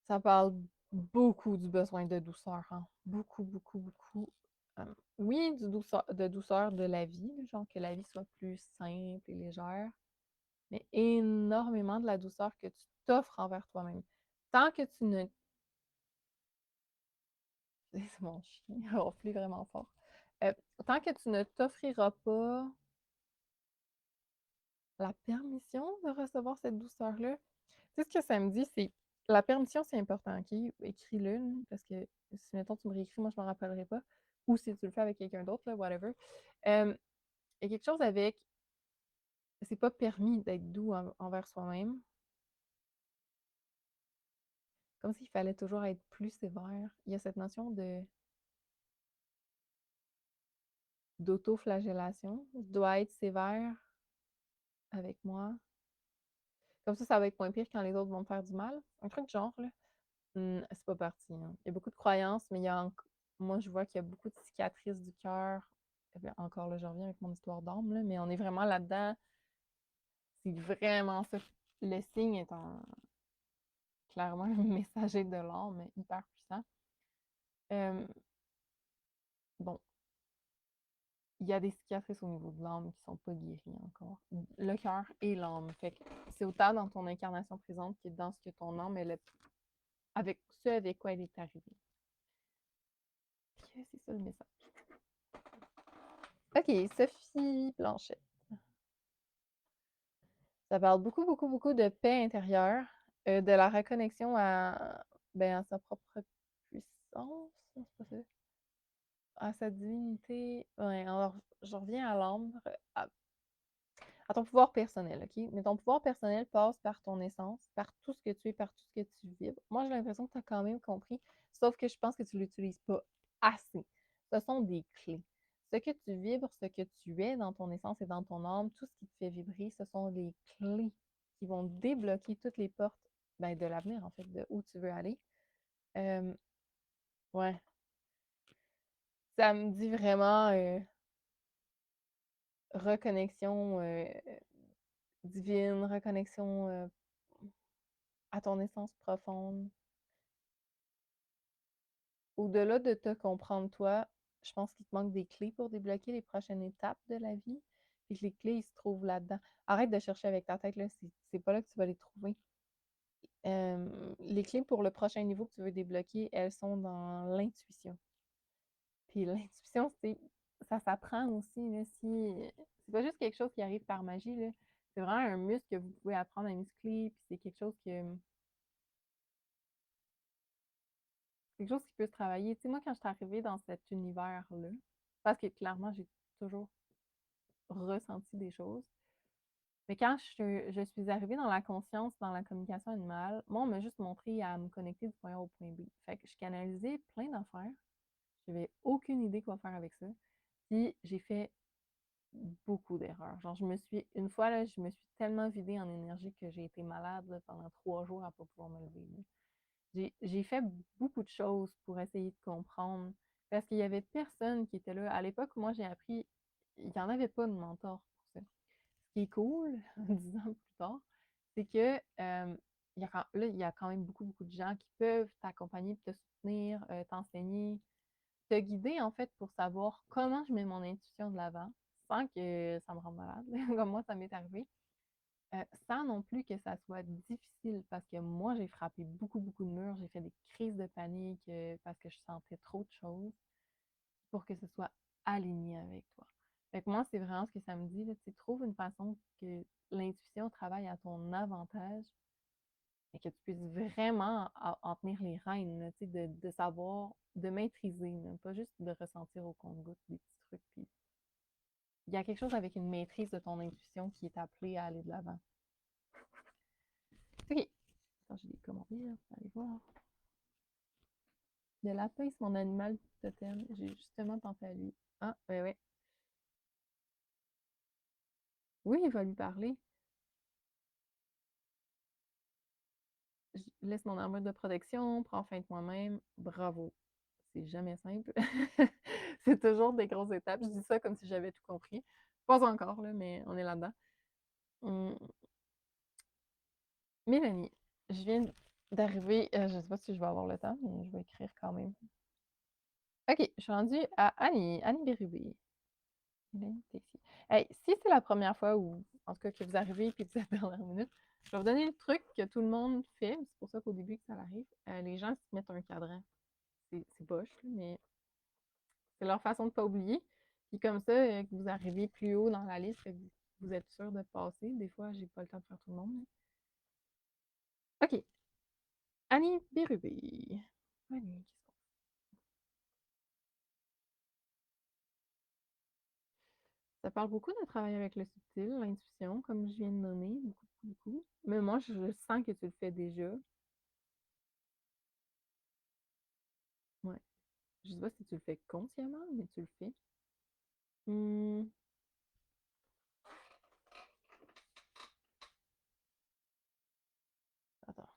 Ça parle beaucoup du besoin de douceur. Hein. Beaucoup, beaucoup, beaucoup. Oui, de douceur de la vie, genre que la vie soit plus simple et légère, mais énormément de la douceur que tu t'offres envers toi-même. Tant que tu ne... C'est mon chien, il ronfle vraiment fort. Euh, Tant que tu ne t'offriras pas la permission de recevoir cette douceur-là, tu sais ce que ça me dit, c'est la permission, c'est important, OK? Écris-le, là, parce que si, mettons, tu me réécris, moi, je ne m'en rappellerai pas. Ou si tu le fais avec quelqu'un d'autre, là, whatever. Il y a quelque chose avec, c'est pas permis d'être doux envers soi-même. Comme s'il fallait toujours être plus sévère. Il y a cette notion de d'auto-flagellation. Je dois être sévère avec moi. Comme ça va être moins pire quand les autres vont me faire du mal. Un truc de genre, là. C'est pas parti. Hein. Il y a beaucoup de croyances, mais moi, je vois qu'il y a beaucoup de cicatrices du cœur. Eh bien, encore là, je reviens avec mon histoire d'âme, là, mais on est vraiment là-dedans. C'est vraiment ça. Le signe est clairement un messager de l'âme, hyper puissant. Euh, bon, il y a des cicatrices au niveau de l'âme qui sont pas guéries encore. Le cœur et l'âme. Fait que c'est autant dans ton incarnation présente que dans ce que ton âme, avec ce avec quoi elle est arrivée. C'est ça le message. OK, Sophie Blanchette. Ça parle beaucoup, beaucoup, beaucoup de paix intérieure, de la reconnexion à sa propre puissance, c'est pas ça? À sa divinité. Ouais, alors, je reviens à l'âme, à ton pouvoir personnel, OK? Mais ton pouvoir personnel passe par ton essence, par tout ce que tu es, par tout ce que tu vibres. Moi, j'ai l'impression que tu as quand même compris, sauf que je pense que tu ne l'utilises pas assez. Ce sont des clés. Ce que tu vibres, ce que tu es dans ton essence et dans ton âme, tout ce qui te fait vibrer, ce sont les clés qui vont débloquer toutes les portes ben, de l'avenir, en fait, de où tu veux aller. Euh, ouais, ça me dit vraiment reconnexion divine, reconnexion à ton essence profonde. Au-delà de te comprendre toi, je pense qu'il te manque des clés pour débloquer les prochaines étapes de la vie. Puis que les clés, ils se trouvent là-dedans. Arrête de chercher avec ta tête, là. C'est pas là que tu vas les trouver. Les clés pour le prochain niveau que tu veux débloquer, elles sont dans l'intuition. Puis l'intuition, ça s'apprend aussi, là. C'est pas juste quelque chose qui arrive par magie, là. C'est vraiment un muscle que vous pouvez apprendre à muscler. Puis c'est quelque chose qui peut se travailler. Tu sais, moi, quand je suis arrivée dans cet univers-là, parce que clairement, j'ai toujours ressenti des choses, mais quand je suis arrivée dans la conscience, dans la communication animale, moi, on m'a juste montré à me connecter du point A au point B. Fait que je canalisais plein d'affaires. J'avais aucune idée quoi faire avec ça. Puis j'ai fait beaucoup d'erreurs. Genre, une fois, là, je me suis tellement vidée en énergie que j'ai été malade là, pendant 3 jours à ne pas pouvoir me lever. J'ai fait beaucoup de choses pour essayer de comprendre parce qu'il y avait personne qui était là. À l'époque où moi j'ai appris, il n'y en avait pas de mentor pour ça. Ce qui est cool, 10 ans plus tard, c'est que là, il y a quand même beaucoup, beaucoup de gens qui peuvent t'accompagner, te soutenir, t'enseigner, te guider en fait pour savoir comment je mets mon intuition de l'avant sans que ça me rende malade, comme moi ça m'est arrivé. Sans non plus que ça soit difficile parce que moi, j'ai frappé beaucoup, beaucoup de murs. J'ai fait des crises de panique parce que je sentais trop de choses pour que ce soit aligné avec toi. Fait que moi, c'est vraiment ce que ça me dit, là, tu sais, trouve une façon que l'intuition travaille à ton avantage et que tu puisses vraiment en tenir les rênes, là, tu sais, de savoir, de maîtriser, là, pas juste de ressentir au compte-gouttes des petits trucs. Puis il y a quelque chose avec une maîtrise de ton intuition qui est appelée à aller de l'avant. OK. Attends, j'ai des commentaires. Allez voir. Le lapin, c'est mon animal totem. J'ai justement pensé à lui. Ah, ouais, ouais. Oui, il va lui parler. Je laisse mon armure de protection, prends soin de moi-même. Bravo. C'est jamais simple. C'est toujours des grosses étapes. Je dis ça comme si j'avais tout compris. Pas encore, là, mais on est là-dedans. Hum, Mélanie, je viens d'arriver. Je ne sais pas si je vais avoir le temps, mais je vais écrire quand même. OK, je suis rendue à Annie, Annie Bérubé. Hey, si c'est la première fois ou en tout cas que vous arrivez et que vous êtes dans la dernière minute, je vais vous donner le truc que tout le monde fait. C'est pour ça qu'au début que ça arrive, les gens se mettent un cadran. C'est boche, mais c'est leur façon de ne pas oublier. Puis comme ça, que vous arrivez plus haut dans la liste, que vous êtes sûr de passer. Des fois, j'ai pas le temps de faire tout le monde. OK. Annie Bérubé. Annie, ça parle beaucoup de travailler avec le subtil, l'intuition, comme je viens de nommer, beaucoup, beaucoup. Mais moi, je sens que tu le fais déjà. Ouais. Je sais pas si tu le fais consciemment, mais tu le fais. Hmm, attends,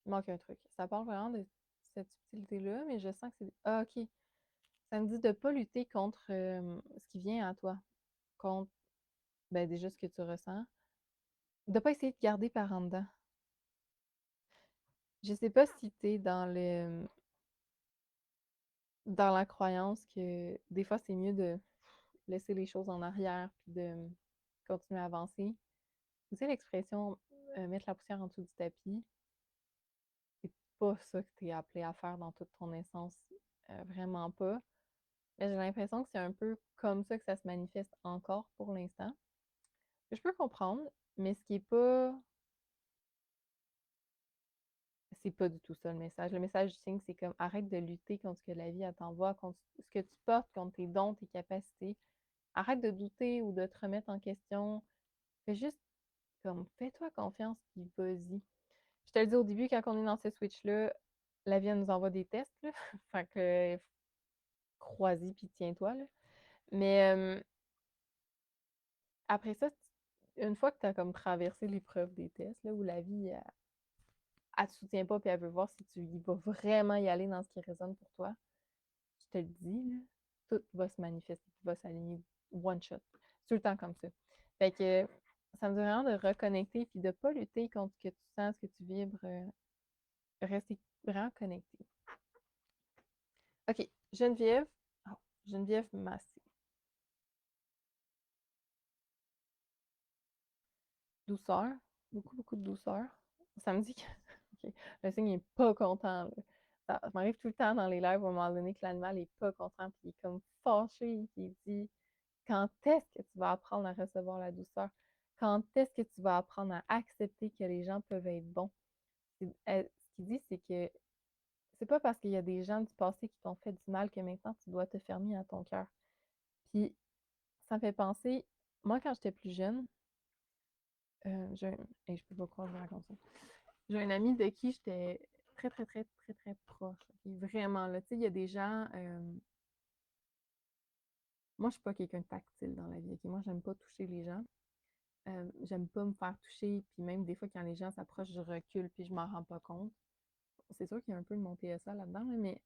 il manque un truc. Ça parle vraiment de cette subtilité-là, mais je sens que c'est. Ah, ok. Ça me dit de ne pas lutter contre ce qui vient à toi. Contre, ben, déjà ce que tu ressens. De ne pas essayer de garder par en dedans. Je sais pas si tu es dans la croyance que des fois, c'est mieux de laisser les choses en arrière puis de continuer à avancer. Vous savez l'expression mettre la poussière en dessous du tapis? C'est pas ça que tu es appelé à faire dans toute ton essence. Vraiment pas. Mais j'ai l'impression que c'est un peu comme ça que ça se manifeste encore pour l'instant. Je peux comprendre, mais ce qui est pas. C'est pas du tout ça le message. Le message du signe, c'est comme arrête de lutter contre ce que la vie t'envoie, contre ce que tu portes, contre tes dons, tes capacités. Arrête de douter ou de te remettre en question. Fais juste comme fais-toi confiance puis vas-y. Je te le dis au début, quand on est dans ce switch-là, la vie elle nous envoie des tests, là. Fait que crois-y puis tiens-toi, là. Mais après ça, une fois que tu as comme traversé l'épreuve des tests, là, où la vie, elle te soutient pas puis elle veut voir si tu y vas vraiment y aller dans ce qui résonne pour toi, je te le dis, là, tout va se manifester, tout va s'aligner one shot. C'est tout le temps comme ça. Fait que ça me dit vraiment de reconnecter puis de ne pas lutter contre ce que tu sens, ce que tu vibres. Rester vraiment connecté. OK, Geneviève. Oh, Geneviève Massé. Douceur. Beaucoup, beaucoup de douceur. Ça me dit que ok, le signe n'est pas content, là. Ça m'arrive tout le temps dans les lives à un moment donné que l'animal est pas content, puis il est comme fâché, puis il dit quand est-ce que tu vas apprendre à recevoir la douceur? Quand est-ce que tu vas apprendre à accepter que les gens peuvent être bons? Ce qu'il dit, c'est que c'est pas parce qu'il y a des gens du passé qui t'ont fait du mal que maintenant tu dois te fermer à ton cœur. Puis ça me fait penser, moi quand j'étais plus jeune, et je peux pas croire que je vous raconte ça. J'ai un ami de qui j'étais très, très, très, très, très proche. Okay? Vraiment, là, tu sais, il y a des gens, moi, je suis pas quelqu'un de tactile dans la vie, OK? Moi, j'aime pas toucher les gens. J'aime pas me faire toucher, puis même des fois, quand les gens s'approchent, je recule, puis je m'en rends pas compte. C'est sûr qu'il y a un peu de mon TSA là-dedans, là, mais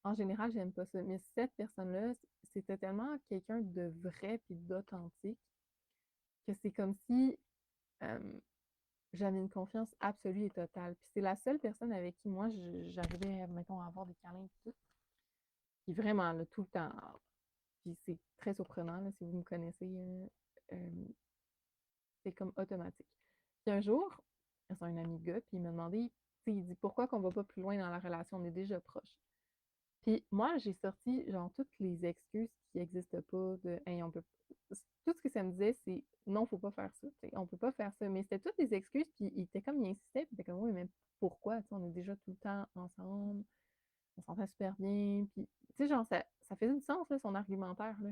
en général, j'aime pas ça. Mais cette personne-là, c'était tellement quelqu'un de vrai puis d'authentique que c'est comme si euh, j'avais une confiance absolue et totale. Puis c'est la seule personne avec qui moi, j'arrivais, mettons, à avoir des câlins et tout. Puis vraiment, là, tout le temps. Puis c'est très surprenant, là, si vous me connaissez. Euh, c'est comme automatique. Puis un jour, c'est un ami gars, puis il m'a demandé, tu sais, il dit pourquoi qu'on va pas plus loin dans la relation, on est déjà proches. Puis moi, j'ai sorti genre toutes les excuses qui n'existent pas de hey, on peut tout ce que ça me disait, c'est non, faut pas faire ça, tu sais, on peut pas faire ça. Mais c'était toutes des excuses, puis il était comme il insistait, puis il était comme oui, mais pourquoi? Tu sais, on est déjà tout le temps ensemble, on s'entend super bien. Puis, tu sais, genre, ça faisait du sens, là, son argumentaire, là.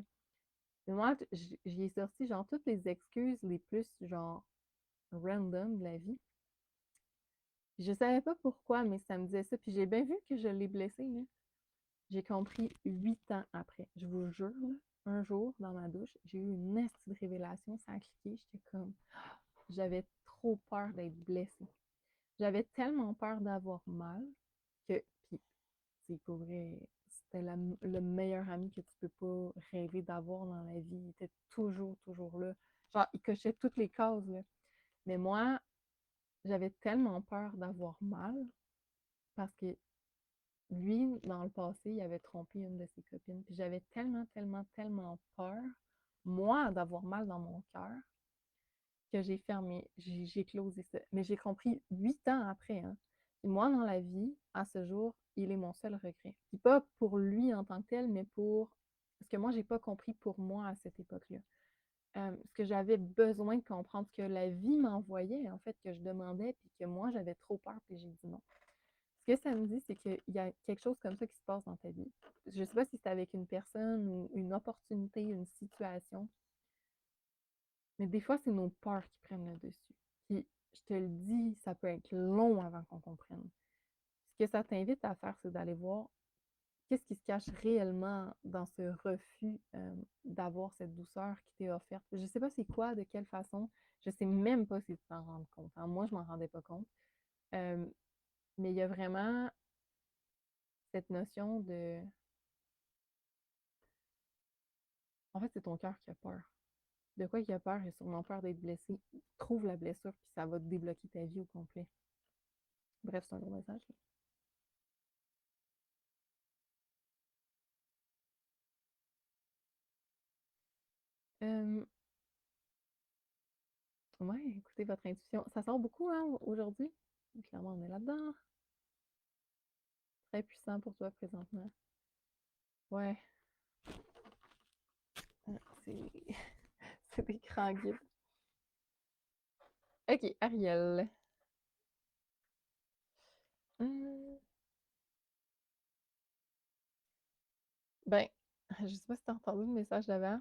Et moi, j'y ai sorti genre toutes les excuses les plus genre random de la vie. Puis je savais pas pourquoi, mais ça me disait ça. Puis j'ai bien vu que je l'ai blessé, là. J'ai compris 8 ans après. Je vous jure, là, un jour, dans ma douche, j'ai eu une nestie de révélation, ça a cliqué. J'étais comme, j'avais trop peur d'être blessée. J'avais tellement peur d'avoir mal que, puis, c'est pour vrai, c'était le meilleur ami que tu peux pas rêver d'avoir dans la vie. Il était toujours, toujours là. Genre, il cochait toutes les cases, là. Mais moi, j'avais tellement peur d'avoir mal parce que lui, dans le passé, il avait trompé une de ses copines. Puis j'avais tellement, tellement, tellement peur, moi, d'avoir mal dans mon cœur, que j'ai fermé, j'ai closé ça. Mais j'ai compris 8 ans après, hein. Et moi, dans la vie, à ce jour, il est mon seul regret. Puis pas pour lui en tant que tel, mais pour ce que moi, j'ai pas compris pour moi à cette époque-là. Ce que j'avais besoin de comprendre, ce que la vie m'envoyait, en fait, que je demandais, puis que moi, j'avais trop peur, puis j'ai dit non. Ce que ça me dit, c'est qu'il y a quelque chose comme ça qui se passe dans ta vie. Je ne sais pas si c'est avec une personne ou une opportunité, une situation, mais des fois, c'est nos peurs qui prennent le dessus. Puis, je te le dis, ça peut être long avant qu'on comprenne. Ce que ça t'invite à faire, c'est d'aller voir qu'est-ce qui se cache réellement dans ce refus d'avoir cette douceur qui t'est offerte. Je ne sais pas c'est quoi, de quelle façon. Je ne sais même pas si tu t'en rends compte. Hein. Moi, je ne m'en rendais pas compte. Euh, mais il y a vraiment cette notion de en fait, c'est ton cœur qui a peur. De quoi il a peur? Il a sûrement peur d'être blessé. Trouve la blessure, puis ça va te débloquer ta vie au complet. Bref, c'est un gros message. Euh, ouais, écoutez votre intuition. Ça sort beaucoup, hein, aujourd'hui. Clairement, on est là-dedans. Très puissant pour toi présentement. Ouais, c'est c'est des grands guides. Ok, Ariel. Hum, ben, je sais pas si t'as entendu le message d'avant.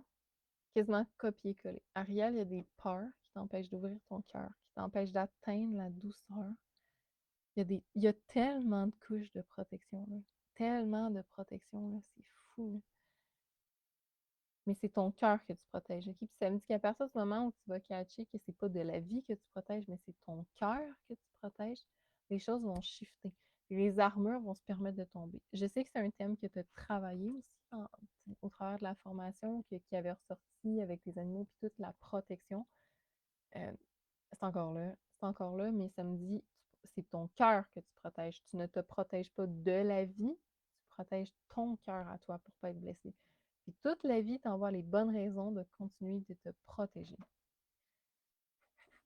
Quasiment copier-coller. Ariel, il y a des peurs qui t'empêchent d'ouvrir ton cœur, qui t'empêchent d'atteindre la douceur. Il y a tellement de couches de protection, là. Tellement de protection, là. C'est fou, là. Mais c'est ton cœur que tu protèges, OK? Puis ça me dit qu'à partir du moment où tu vas catcher que c'est pas de la vie que tu protèges, mais c'est ton cœur que tu protèges, les choses vont shifter. Les armures vont se permettre de tomber. Je sais que c'est un thème que tu as travaillé aussi au travers de la formation, qui avait ressorti avec les animaux, puis toute la protection. Euh, c'est encore là. C'est encore là, mais ça me dit, c'est ton cœur que tu protèges. Tu ne te protèges pas de la vie, tu protèges ton cœur à toi pour ne pas être blessé. Puis toute la vie t'envoie les bonnes raisons de continuer de te protéger.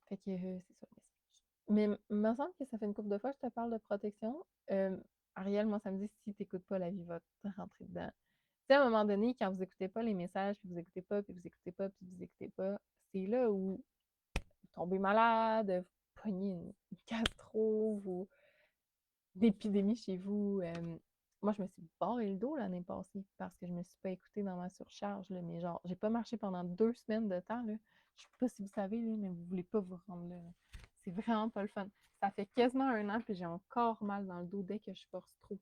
Fait que c'est ça le message. Mais il me semble que ça fait une couple de fois que je te parle de protection. Ariel, moi, ça me dit si tu n'écoutes pas, la vie va te rentrer dedans. Tu sais, à un moment donné, quand vous n'écoutez pas les messages, puis vous n'écoutez pas, puis vous n'écoutez pas, puis vous n'écoutez pas, c'est là où tomber malade, vous pognez une gastro ou d'épidémie chez vous. Moi, je me suis barré le dos l'année passée parce que je me suis pas écoutée dans ma surcharge. Là, mais genre, j'ai pas marché pendant 2 semaines de temps. Là. Je sais pas si vous savez, là, mais vous voulez pas vous rendre là. C'est vraiment pas le fun. Ça fait quasiment un an que j'ai encore mal dans le dos dès que je force trop.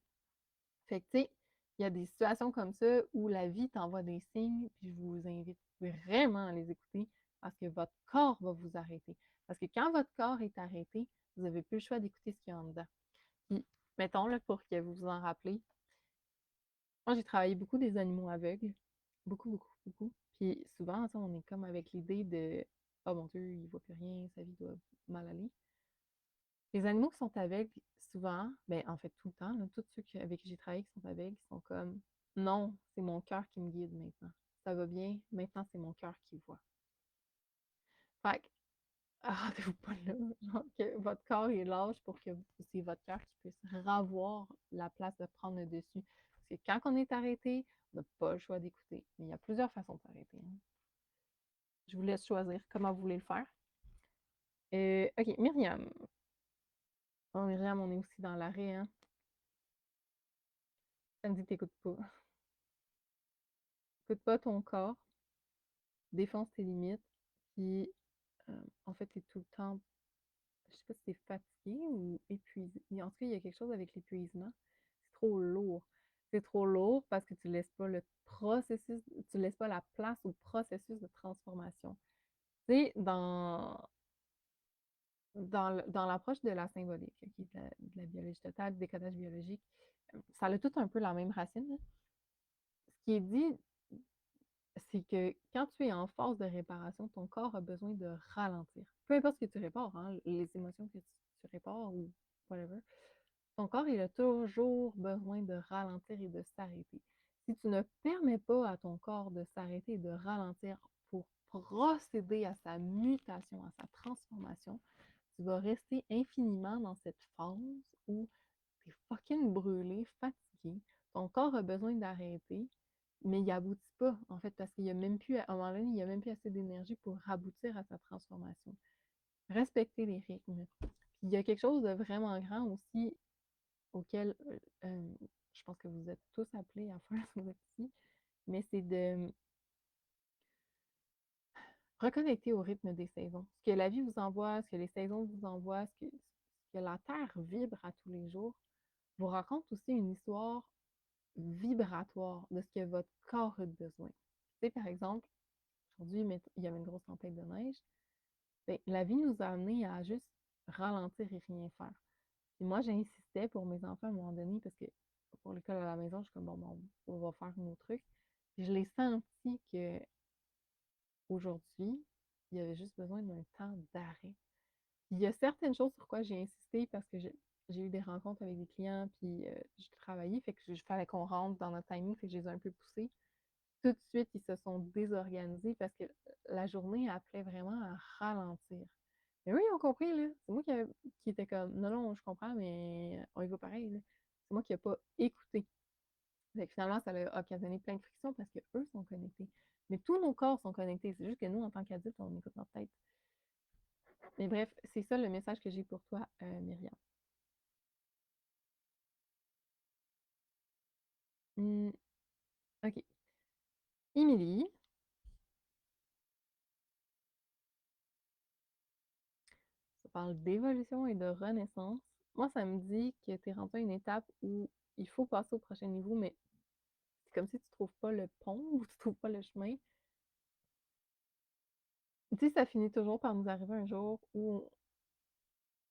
Fait que, tu sais, il y a des situations comme ça où la vie t'envoie des signes, puis je vous invite vraiment à les écouter parce que votre corps va vous arrêter. Parce que quand votre corps est arrêté, vous n'avez plus le choix d'écouter ce qu'il y a en dedans. Puis, mettons, là, pour que vous vous en rappelez, moi, j'ai travaillé beaucoup des animaux aveugles. Beaucoup, beaucoup, beaucoup. Puis souvent, on est comme avec l'idée de oh mon Dieu, il ne voit plus rien, sa vie doit mal aller. Les animaux qui sont aveugles, souvent, ben en fait tout le temps, là, tous ceux avec qui j'ai travaillé qui sont aveugles, sont comme non, c'est mon cœur qui me guide maintenant. Ça va bien, maintenant c'est mon cœur qui voit. Fait que, rendez-vous pas là, genre que votre corps est lâche pour que c'est votre cœur qui puisse revoir la place de prendre le dessus. Parce que quand on est arrêté, on n'a pas le choix d'écouter. Mais il y a plusieurs façons de s'arrêter. Hein. Je vous laisse choisir comment vous voulez le faire. Ok, Myriam. Oh, Myriam, on est aussi dans l'arrêt, hein? Ça me dit que t'écoutes pas. Écoute pas ton corps, défonce tes limites, puis en fait, t'es tout le temps, je sais pas si t'es fatigué ou épuisé. En tout cas, il y a quelque chose avec l'épuisement. C'est trop lourd. C'est trop lourd parce que tu laisses pas le processus, tu laisses pas la place au processus de transformation. Tu sais, dans l'approche de la symbolique, qui est de la biologie totale, du décodage biologique, ça a tout un peu la même racine. Là. Ce qui est dit, c'est que quand tu es en phase de réparation, ton corps a besoin de ralentir. Peu importe ce que tu répares, hein, les émotions que tu répares ou whatever, ton corps, il a toujours besoin de ralentir et de s'arrêter. Si tu ne permets pas à ton corps de s'arrêter et de ralentir pour procéder à sa mutation, à sa transformation, tu vas rester infiniment dans cette phase où tu es fucking brûlé, fatigué. Ton corps a besoin d'arrêter, mais il aboutit pas, en fait, parce qu'il y a même plus, à un moment donné, il n'y a même plus assez d'énergie pour aboutir à sa transformation. Respecter les rythmes. Puis il y a quelque chose de vraiment grand aussi auquel je pense que vous êtes tous appelés à faire si vous êtes ici, mais c'est de reconnecter au rythme des saisons. Ce que la vie vous envoie, ce que les saisons vous envoient, ce que la Terre vibre à tous les jours, vous raconte aussi une histoire vibratoire de ce que votre corps a besoin. Tu sais, par exemple, aujourd'hui, il y avait une grosse tempête de neige. Bien, la vie nous a amenés à juste ralentir et rien faire. Et moi, j'insistais pour mes enfants à un moment donné parce que pour l'école à la maison, je suis comme bon, on va faire nos trucs. Puis je l'ai senti que aujourd'hui, il y avait juste besoin d'un temps d'arrêt. Il y a certaines choses sur quoi j'ai insisté parce que j'ai eu des rencontres avec des clients, puis je travaillais, fait que je fallait qu'on rentre dans notre timing, fait que je les ai un peu poussés. Tout de suite, ils se sont désorganisés parce que la journée appelait vraiment à ralentir. Mais oui, ils ont compris, là. C'est moi qui était comme, non, non, je comprends, mais on y va pareil, là. C'est moi qui n'ai pas écouté. Fait que finalement, ça a occasionné plein de frictions parce qu'eux sont connectés. Mais tous nos corps sont connectés. C'est juste que nous, en tant qu'adultes, on écoute notre tête. Mais bref, c'est ça le message que j'ai pour toi, Myriam. Hmm, OK. Émilie, ça parle d'évolution et de renaissance. Moi, ça me dit que tu es rendu à une étape où il faut passer au prochain niveau, mais c'est comme si tu trouves pas le pont ou tu trouves pas le chemin. Tu sais, ça finit toujours par nous arriver un jour où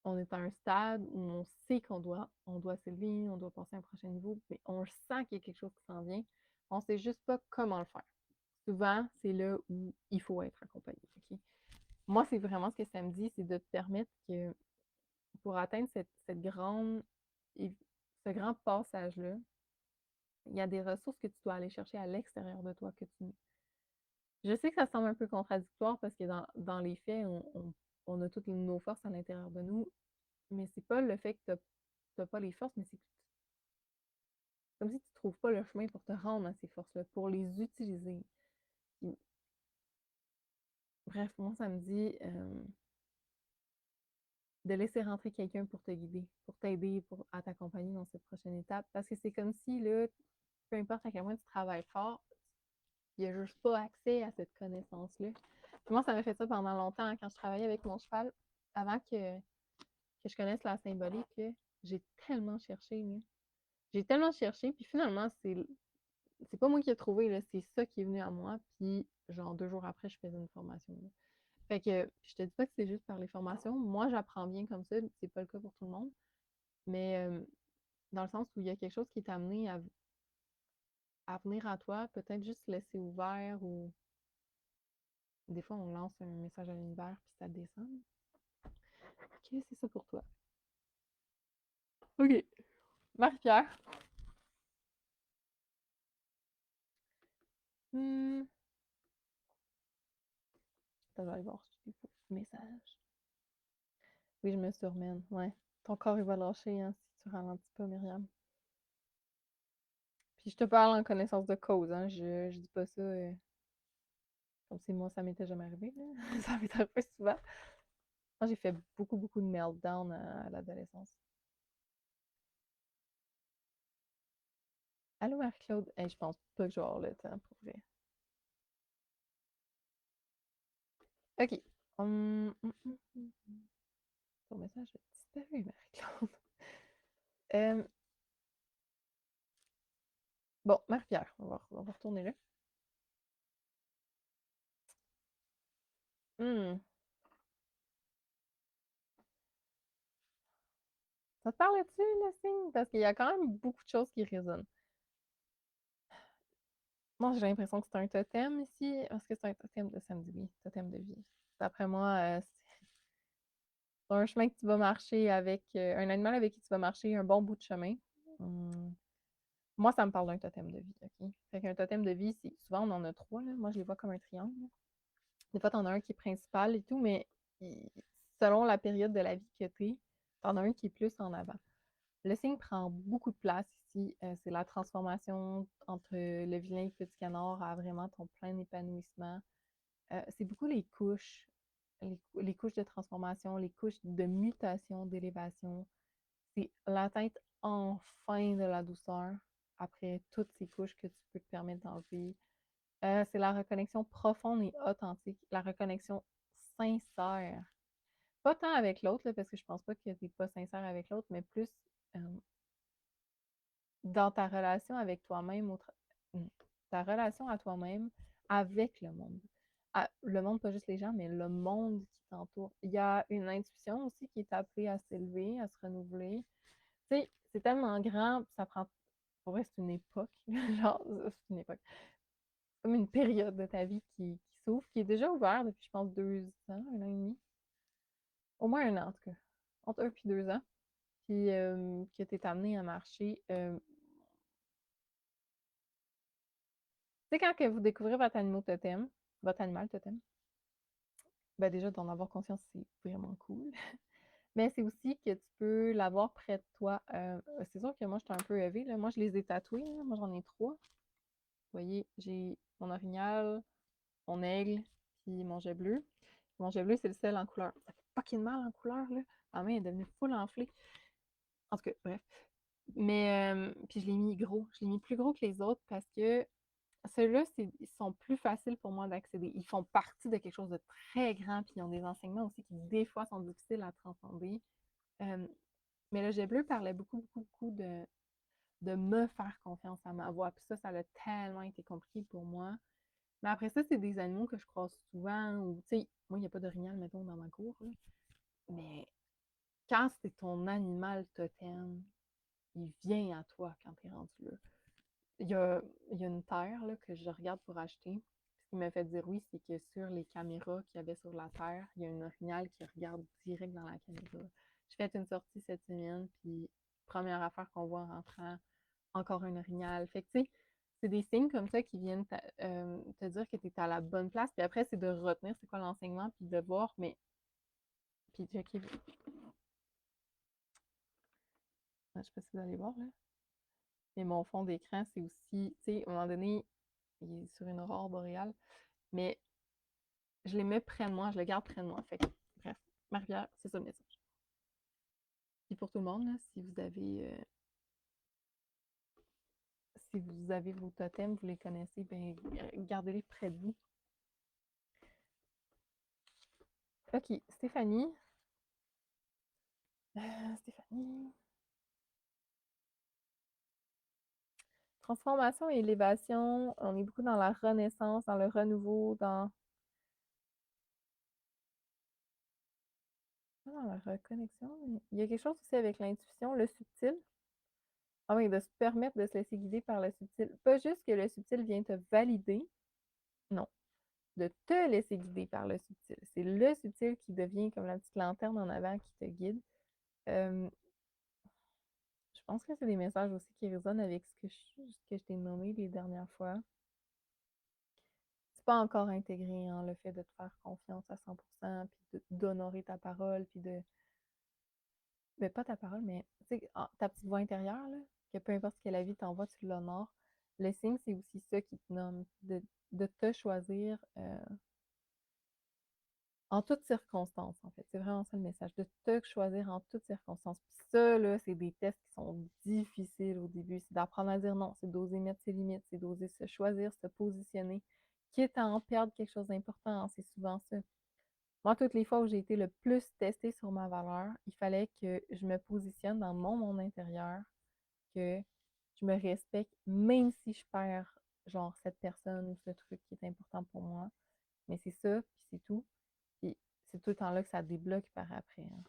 on est à un stade où on sait on doit s'élever, on doit passer à un prochain niveau, mais on sent qu'il y a quelque chose qui s'en vient. On sait juste pas comment le faire. Souvent, c'est là où il faut être accompagné. OK? Moi, c'est vraiment ce que ça me dit, c'est de te permettre que pour atteindre ce grand passage-là, il y a des ressources que tu dois aller chercher à l'extérieur de toi que tu. Je sais que ça semble un peu contradictoire parce que dans les faits, on a toutes nos forces à l'intérieur de nous, mais c'est pas le fait que tu n'as pas les forces, mais c'est comme si tu ne trouves pas le chemin pour te rendre à ces forces-là, pour les utiliser. Puis, bref, moi, ça me dit de laisser rentrer quelqu'un pour te guider, pour t'aider, à t'accompagner dans cette prochaine étape. Parce que c'est comme si, là, peu importe à quel point tu travailles fort, il n'y a juste pas accès à cette connaissance-là. Moi, ça m'a fait ça pendant longtemps quand je travaillais avec mon cheval. Avant que je connaisse la symbolique, là, j'ai tellement cherché. Là. J'ai tellement cherché, puis finalement, c'est pas moi qui ai trouvé, là, c'est ça qui est venu à moi, puis genre 2 jours après, je faisais une formation, là. Fait que je te dis pas que c'est juste par les formations. Moi, j'apprends bien comme ça, c'est pas le cas pour tout le monde. Mais dans le sens où il y a quelque chose qui est amené à venir à toi, peut-être juste laisser ouvert ou des fois on lance un message à l'univers puis ça descend. Ok, c'est ça pour toi. Ok. Marie-Pierre. Hmm. Ça va aller voir si j'ai des messages. Oui, je me surmène. Ouais. Ton corps, il va lâcher hein, si tu ralentis pas, Myriam. Puis je te parle en connaissance de cause, hein. Je dis pas ça comme si moi, ça m'était jamais arrivé, là. Ça m'est arrivé souvent. Moi, j'ai fait beaucoup, beaucoup de meltdown à l'adolescence. Allô, Marie-Claude? Hey, je pense pas que je vais avoir le temps pour vrai. OK. Ton message a disparu, Marie-Claude. Euh, bon, Marie-Pierre, on va retourner là. Hmm. Ça te parle-tu, le signe? Parce qu'il y a quand même beaucoup de choses qui résonnent. Moi, j'ai l'impression que c'est un totem ici, parce que c'est un totem de samedi, oui, totem de vie. D'après moi, c'est un chemin que tu vas marcher avec, un animal avec qui tu vas marcher un bon bout de chemin. Hmm. Moi, ça me parle d'un totem de vie, OK? Fait qu'un totem de vie, c'est souvent on en a trois, là. Moi, je les vois comme un triangle. Des fois, t'en as un qui est principal et tout, mais selon la période de la vie que t'es, t'en as un qui est plus en avant. Le signe prend beaucoup de place ici. C'est la transformation entre le vilain et le petit canard à vraiment ton plein épanouissement. C'est beaucoup les couches, les couches de transformation, les couches de mutation, d'élévation. C'est l'atteinte enfin de la douceur après toutes ces couches que tu peux te permettre d'enlever. C'est la reconnexion profonde et authentique, la reconnexion sincère. Pas tant avec l'autre, là, parce que je pense pas que tu n'es pas sincère avec l'autre, mais plus euh, dans ta relation avec toi-même, ta relation à toi-même avec le monde. Le monde, pas juste les gens, mais le monde qui t'entoure. Il y a une intuition aussi qui est appelée à s'élever, à se renouveler. Tu sais, c'est tellement grand, ça prend. Pour vrai, c'est une époque. Genre, c'est une époque. Comme une période de ta vie qui s'ouvre, qui est déjà ouverte depuis, je pense, 2 ans, 1 an et demi. Au moins 1 an, en tout cas. Entre 1 puis 2 ans. Puis que tu es amené à marcher. Tu sais, quand que vous découvrez votre animal totem, ben déjà, d'en avoir conscience, c'est vraiment cool. Mais c'est aussi que tu peux l'avoir près de toi. C'est sûr que moi, je suis un peu élevée, là. Moi, je les ai tatoués, là. Moi, j'en ai 3. Vous voyez, j'ai mon orignal, mon aigle, puis mon jet bleu. Mon jet bleu, c'est le seul en couleur. Ça fait fucking mal en couleur, là. Ma main est devenue full enflée. En tout cas, bref. Mais, puis je l'ai mis gros. Je l'ai mis plus gros que les autres parce que ceux-là, ils sont plus faciles pour moi d'accéder. Ils font partie de quelque chose de très grand, puis ils ont des enseignements aussi qui, des fois, sont difficiles à transcender. Euh, mais le jet bleu parlait beaucoup, beaucoup, beaucoup de me faire confiance à ma voix. Puis ça a tellement été compliqué pour moi. Mais après ça, c'est des animaux que je croise souvent. Ou, tu sais, moi, il n'y a pas d'orignal, mettons, dans ma cour. Là. Mais quand c'est ton animal totem, il vient à toi quand tu es rendu là. Il y a, il y a une terre là, que je regarde pour acheter. Ce qui m'a fait dire oui, c'est que sur les caméras qu'il y avait sur la terre, il y a une orignal qui regarde direct dans la caméra. J'ai fait une sortie cette semaine, puis première affaire qu'on voit en rentrant, encore un orignal. Fait que tu sais, c'est des signes comme ça qui viennent te dire que tu es à la bonne place. Puis après, c'est de retenir c'est quoi l'enseignement, puis de voir, mais. Puis, ok, je sais pas si vous allez voir là. Mais mon fond d'écran, c'est aussi, tu sais, à un moment donné, il est sur une aurore boréale, mais je les mets près de moi, je les garde près de moi. Fait que, bref, Marie-Pierre, c'est ça le message. Puis pour tout le monde, là, si vous avez vos totems, vous les connaissez, ben gardez-les près de vous. Ok, Stéphanie. Stéphanie. Transformation et élévation, on est beaucoup dans la renaissance, dans le renouveau, pas dans la reconnexion, mais il y a quelque chose aussi avec l'intuition, le subtil. Ah oui, de se permettre de se laisser guider par le subtil. Pas juste que le subtil vient te valider, non, de te laisser guider par le subtil. C'est le subtil qui devient comme la petite lanterne en avant qui te guide. Euh, je pense que c'est des messages aussi qui résonnent avec ce que je t'ai nommé les dernières fois. C'est pas encore intégré, hein, le fait de te faire confiance à 100%, puis d'honorer ta parole, puis de... Mais pas ta parole, mais tu sais, ta petite voix intérieure, là, que peu importe ce que la vie t'envoie, tu l'honores. Le signe, c'est aussi ça qui te nomme, de te choisir en toutes circonstances, en fait. C'est vraiment ça le message, de te choisir en toutes circonstances. Puis ça, là, c'est des tests qui sont difficiles au début. C'est d'apprendre à dire non, c'est d'oser mettre ses limites, c'est d'oser se choisir, se positionner, quitte à en perdre quelque chose d'important, hein, c'est souvent ça. Moi, toutes les fois où j'ai été le plus testée sur ma valeur, il fallait que je me positionne dans mon monde intérieur, que je me respecte, même si je perds, genre, cette personne ou ce truc qui est important pour moi. Mais c'est ça, puis c'est tout. Puis c'est tout le temps là que ça débloque par après, hein.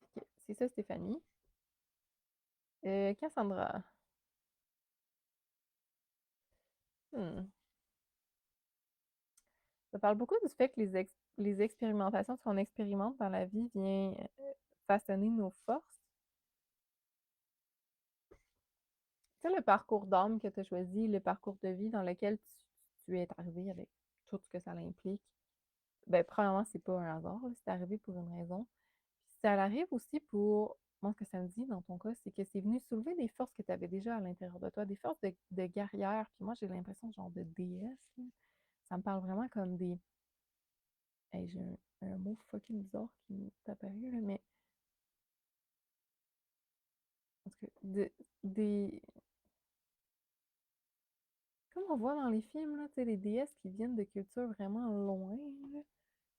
Ok, c'est ça, Stéphanie. Cassandra. Hmm. Ça parle beaucoup du fait que les expérimentations, ce qu'on expérimente dans la vie, vient façonner nos forces. Tu sais, le parcours d'âme que tu as choisi, le parcours de vie dans lequel tu es arrivé avec tout ce que ça implique, ben, premièrement, c'est pas un hasard, là, c'est arrivé pour une raison. Puis ça arrive aussi pour, moi, ce que ça me dit dans ton cas, c'est que c'est venu soulever des forces que tu avais déjà à l'intérieur de toi, des forces de guerrière. Puis moi, j'ai l'impression, genre, de déesse, là. Ça me parle vraiment comme des. Hey, j'ai un mot fucking bizarre qui m'est apparu, là, mais en tout cas, des. Comme on voit dans les films, là, tu sais, les déesses qui viennent de cultures vraiment loin, là.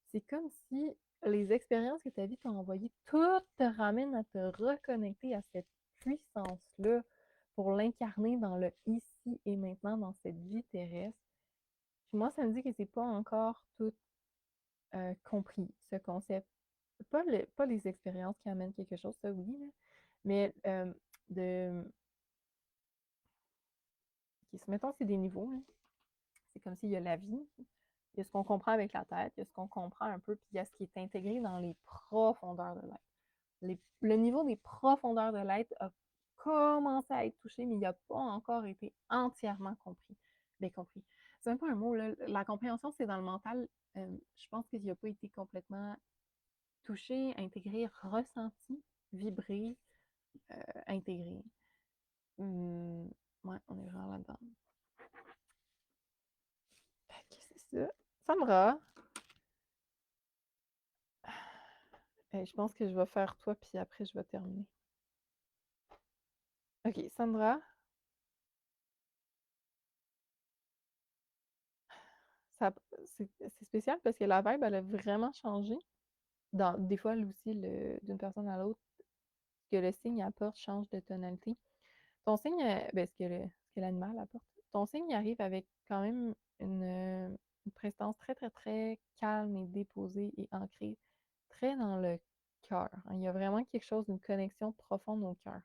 C'est comme si les expériences que ta vie t'a envoyées, tout te ramène à te reconnecter à cette puissance-là pour l'incarner dans le ici et maintenant, dans cette vie terrestre. Puis moi, ça me dit que c'est pas encore tout compris, ce concept. Pas les expériences qui amènent quelque chose, ça oui, là, mais de. Ok, mettons, c'est des niveaux, là. C'est comme s'il y a la vie, il y a ce qu'on comprend avec la tête, il y a ce qu'on comprend un peu, puis il y a ce qui est intégré dans les profondeurs de l'être. Le niveau des profondeurs de l'être a commencé à être touché, mais il n'a pas encore été entièrement compris. Bien compris. C'est même pas un mot, là. La compréhension, c'est dans le mental. Je pense qu'il n'a pas été complètement touché, intégré, ressenti, vibré, intégré. Ouais, on est vraiment là-dedans. Fait que c'est ça. Sandra, je pense que je vais faire toi, puis après, je vais terminer. OK, Sandra, ça, c'est spécial parce que la vibe, elle a vraiment changé. Des fois, aussi, d'une personne à l'autre, ce que le signe apporte change de tonalité. Ton signe, ben, ce que l'animal apporte, ton signe arrive avec quand même une prestance très, très, très calme et déposée et ancrée, très dans le cœur, hein. Il y a vraiment quelque chose, une connexion profonde au cœur.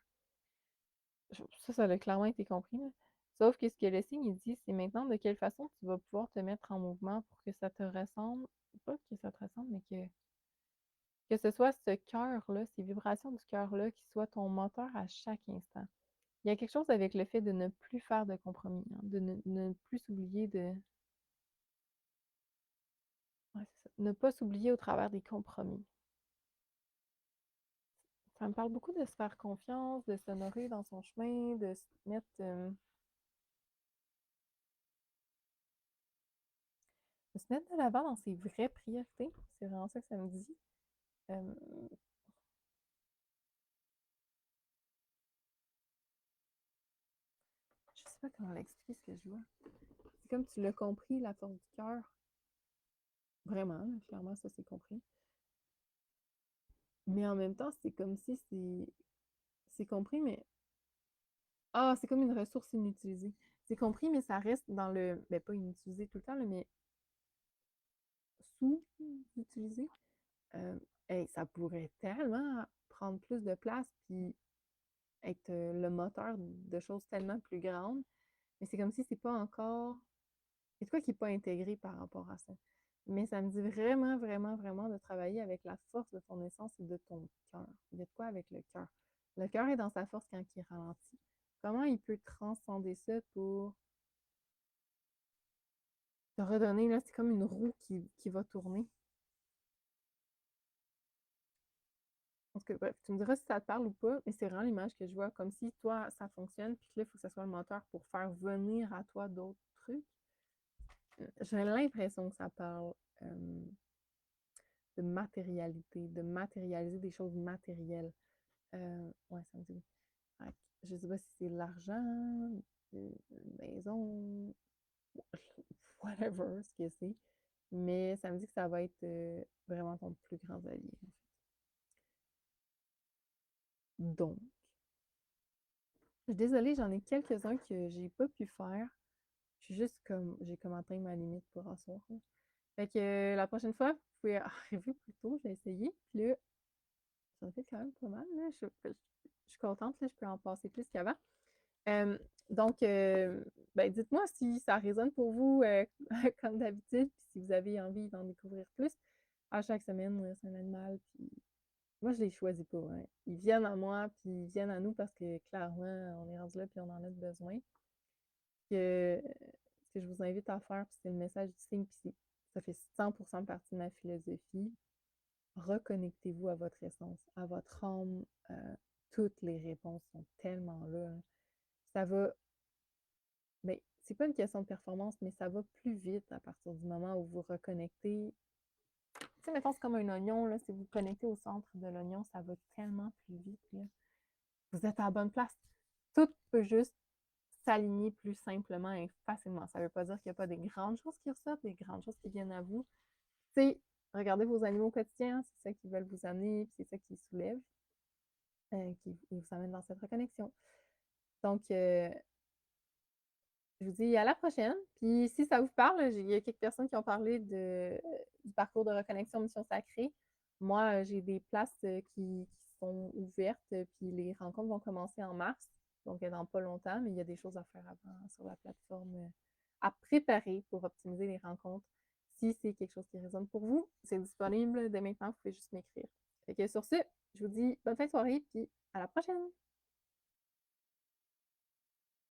Ça a clairement été compris, là. Sauf que ce que le signe il dit, c'est maintenant de quelle façon tu vas pouvoir te mettre en mouvement pour que ça te ressemble, pas que ça te ressemble, mais que ce soit ce cœur-là, ces vibrations du cœur-là, qui soient ton moteur à chaque instant. Il y a quelque chose avec le fait de ne plus faire de compromis, hein, de ne plus s'oublier de. Ouais, c'est ça. Ne pas s'oublier au travers des compromis. Ça me parle beaucoup de se faire confiance, de s'honorer dans son chemin, de se mettre de l'avant dans ses vraies priorités. C'est vraiment ça que ça me dit. Euh, je sais pas comment l'expliquer ce que je vois. C'est comme tu l'as compris, la force du cœur. Vraiment, là, clairement, ça c'est compris. Mais en même temps, c'est comme si c'est compris, mais Ah, c'est comme une ressource inutilisée. C'est compris, mais ça reste dans le. Ben, pas inutilisé tout le temps, là, mais sous-utilisé. Euh, hey, ça pourrait tellement prendre plus de place puis être le moteur de choses tellement plus grandes. Mais c'est comme si c'est pas encore. C'est quoi qui n'est pas intégré par rapport à ça. Mais ça me dit vraiment, vraiment, vraiment de travailler avec la force de ton essence et de ton cœur. Il y a de quoi avec le cœur. Le cœur est dans sa force quand il ralentit. Comment il peut transcender ça pour te redonner, là, c'est comme une roue qui va tourner. Parce que, bref, tu me diras si ça te parle ou pas, mais c'est vraiment l'image que je vois, comme si toi, ça fonctionne, puis que là, il faut que ça soit le moteur pour faire venir à toi d'autres trucs. J'ai l'impression que ça parle de matérialité, de matérialiser des choses matérielles. Ouais, ça me dit. Je sais pas si c'est l'argent, une maison, whatever, ce que c'est. Mais ça me dit que ça va être vraiment ton plus grand allié, en fait. Donc, je suis désolée, j'en ai quelques-uns que j'ai pas pu faire. Je suis juste comme, j'ai comme atteint ma limite pour en soir. Fait que la prochaine fois, vous pouvez arriver plus tôt, j'ai essayé. Puis là, j'en fais quand même pas mal. Là. Je suis contente, là, je peux en passer plus qu'avant. Euh, donc, ben, dites-moi si ça résonne pour vous comme d'habitude, puis si vous avez envie d'en découvrir plus. À chaque semaine, c'est un animal, puis moi, je les choisis pas. Hein. Ils viennent à moi, puis ils viennent à nous parce que clairement, on est rendu là, puis on en a besoin. Que, ce que je vous invite à faire, puis c'est le message du signe, puis ça fait 100% partie de ma philosophie. Reconnectez-vous à votre essence, à votre âme. Toutes les réponses sont tellement là. Hein. Ça va, mais c'est pas une question de performance, mais ça va plus vite à partir du moment où vous reconnectez. Tu sais, mettons, c'est comme un oignon, là, si vous connectez au centre de l'oignon, ça va tellement plus vite, là. Vous êtes à la bonne place. Tout peut juste s'aligner plus simplement et facilement. Ça ne veut pas dire qu'il n'y a pas des grandes choses qui ressortent, des grandes choses qui viennent à vous. Tu sais, regardez vos animaux au quotidien, c'est ça qui veulent vous amener, puis c'est ça qui soulève, qui vous amène dans cette reconnexion. Donc, je vous dis à la prochaine. Puis si ça vous parle, il y a quelques personnes qui ont parlé du parcours de reconnexion Mission Sacrée. Moi, j'ai des places qui sont ouvertes, puis les rencontres vont commencer en mars, donc dans pas longtemps, mais il y a des choses à faire avant sur la plateforme à préparer pour optimiser les rencontres. Si c'est quelque chose qui résonne pour vous, c'est disponible dès maintenant, vous pouvez juste m'écrire. Fait que sur ce, je vous dis bonne fin de soirée, puis à la prochaine!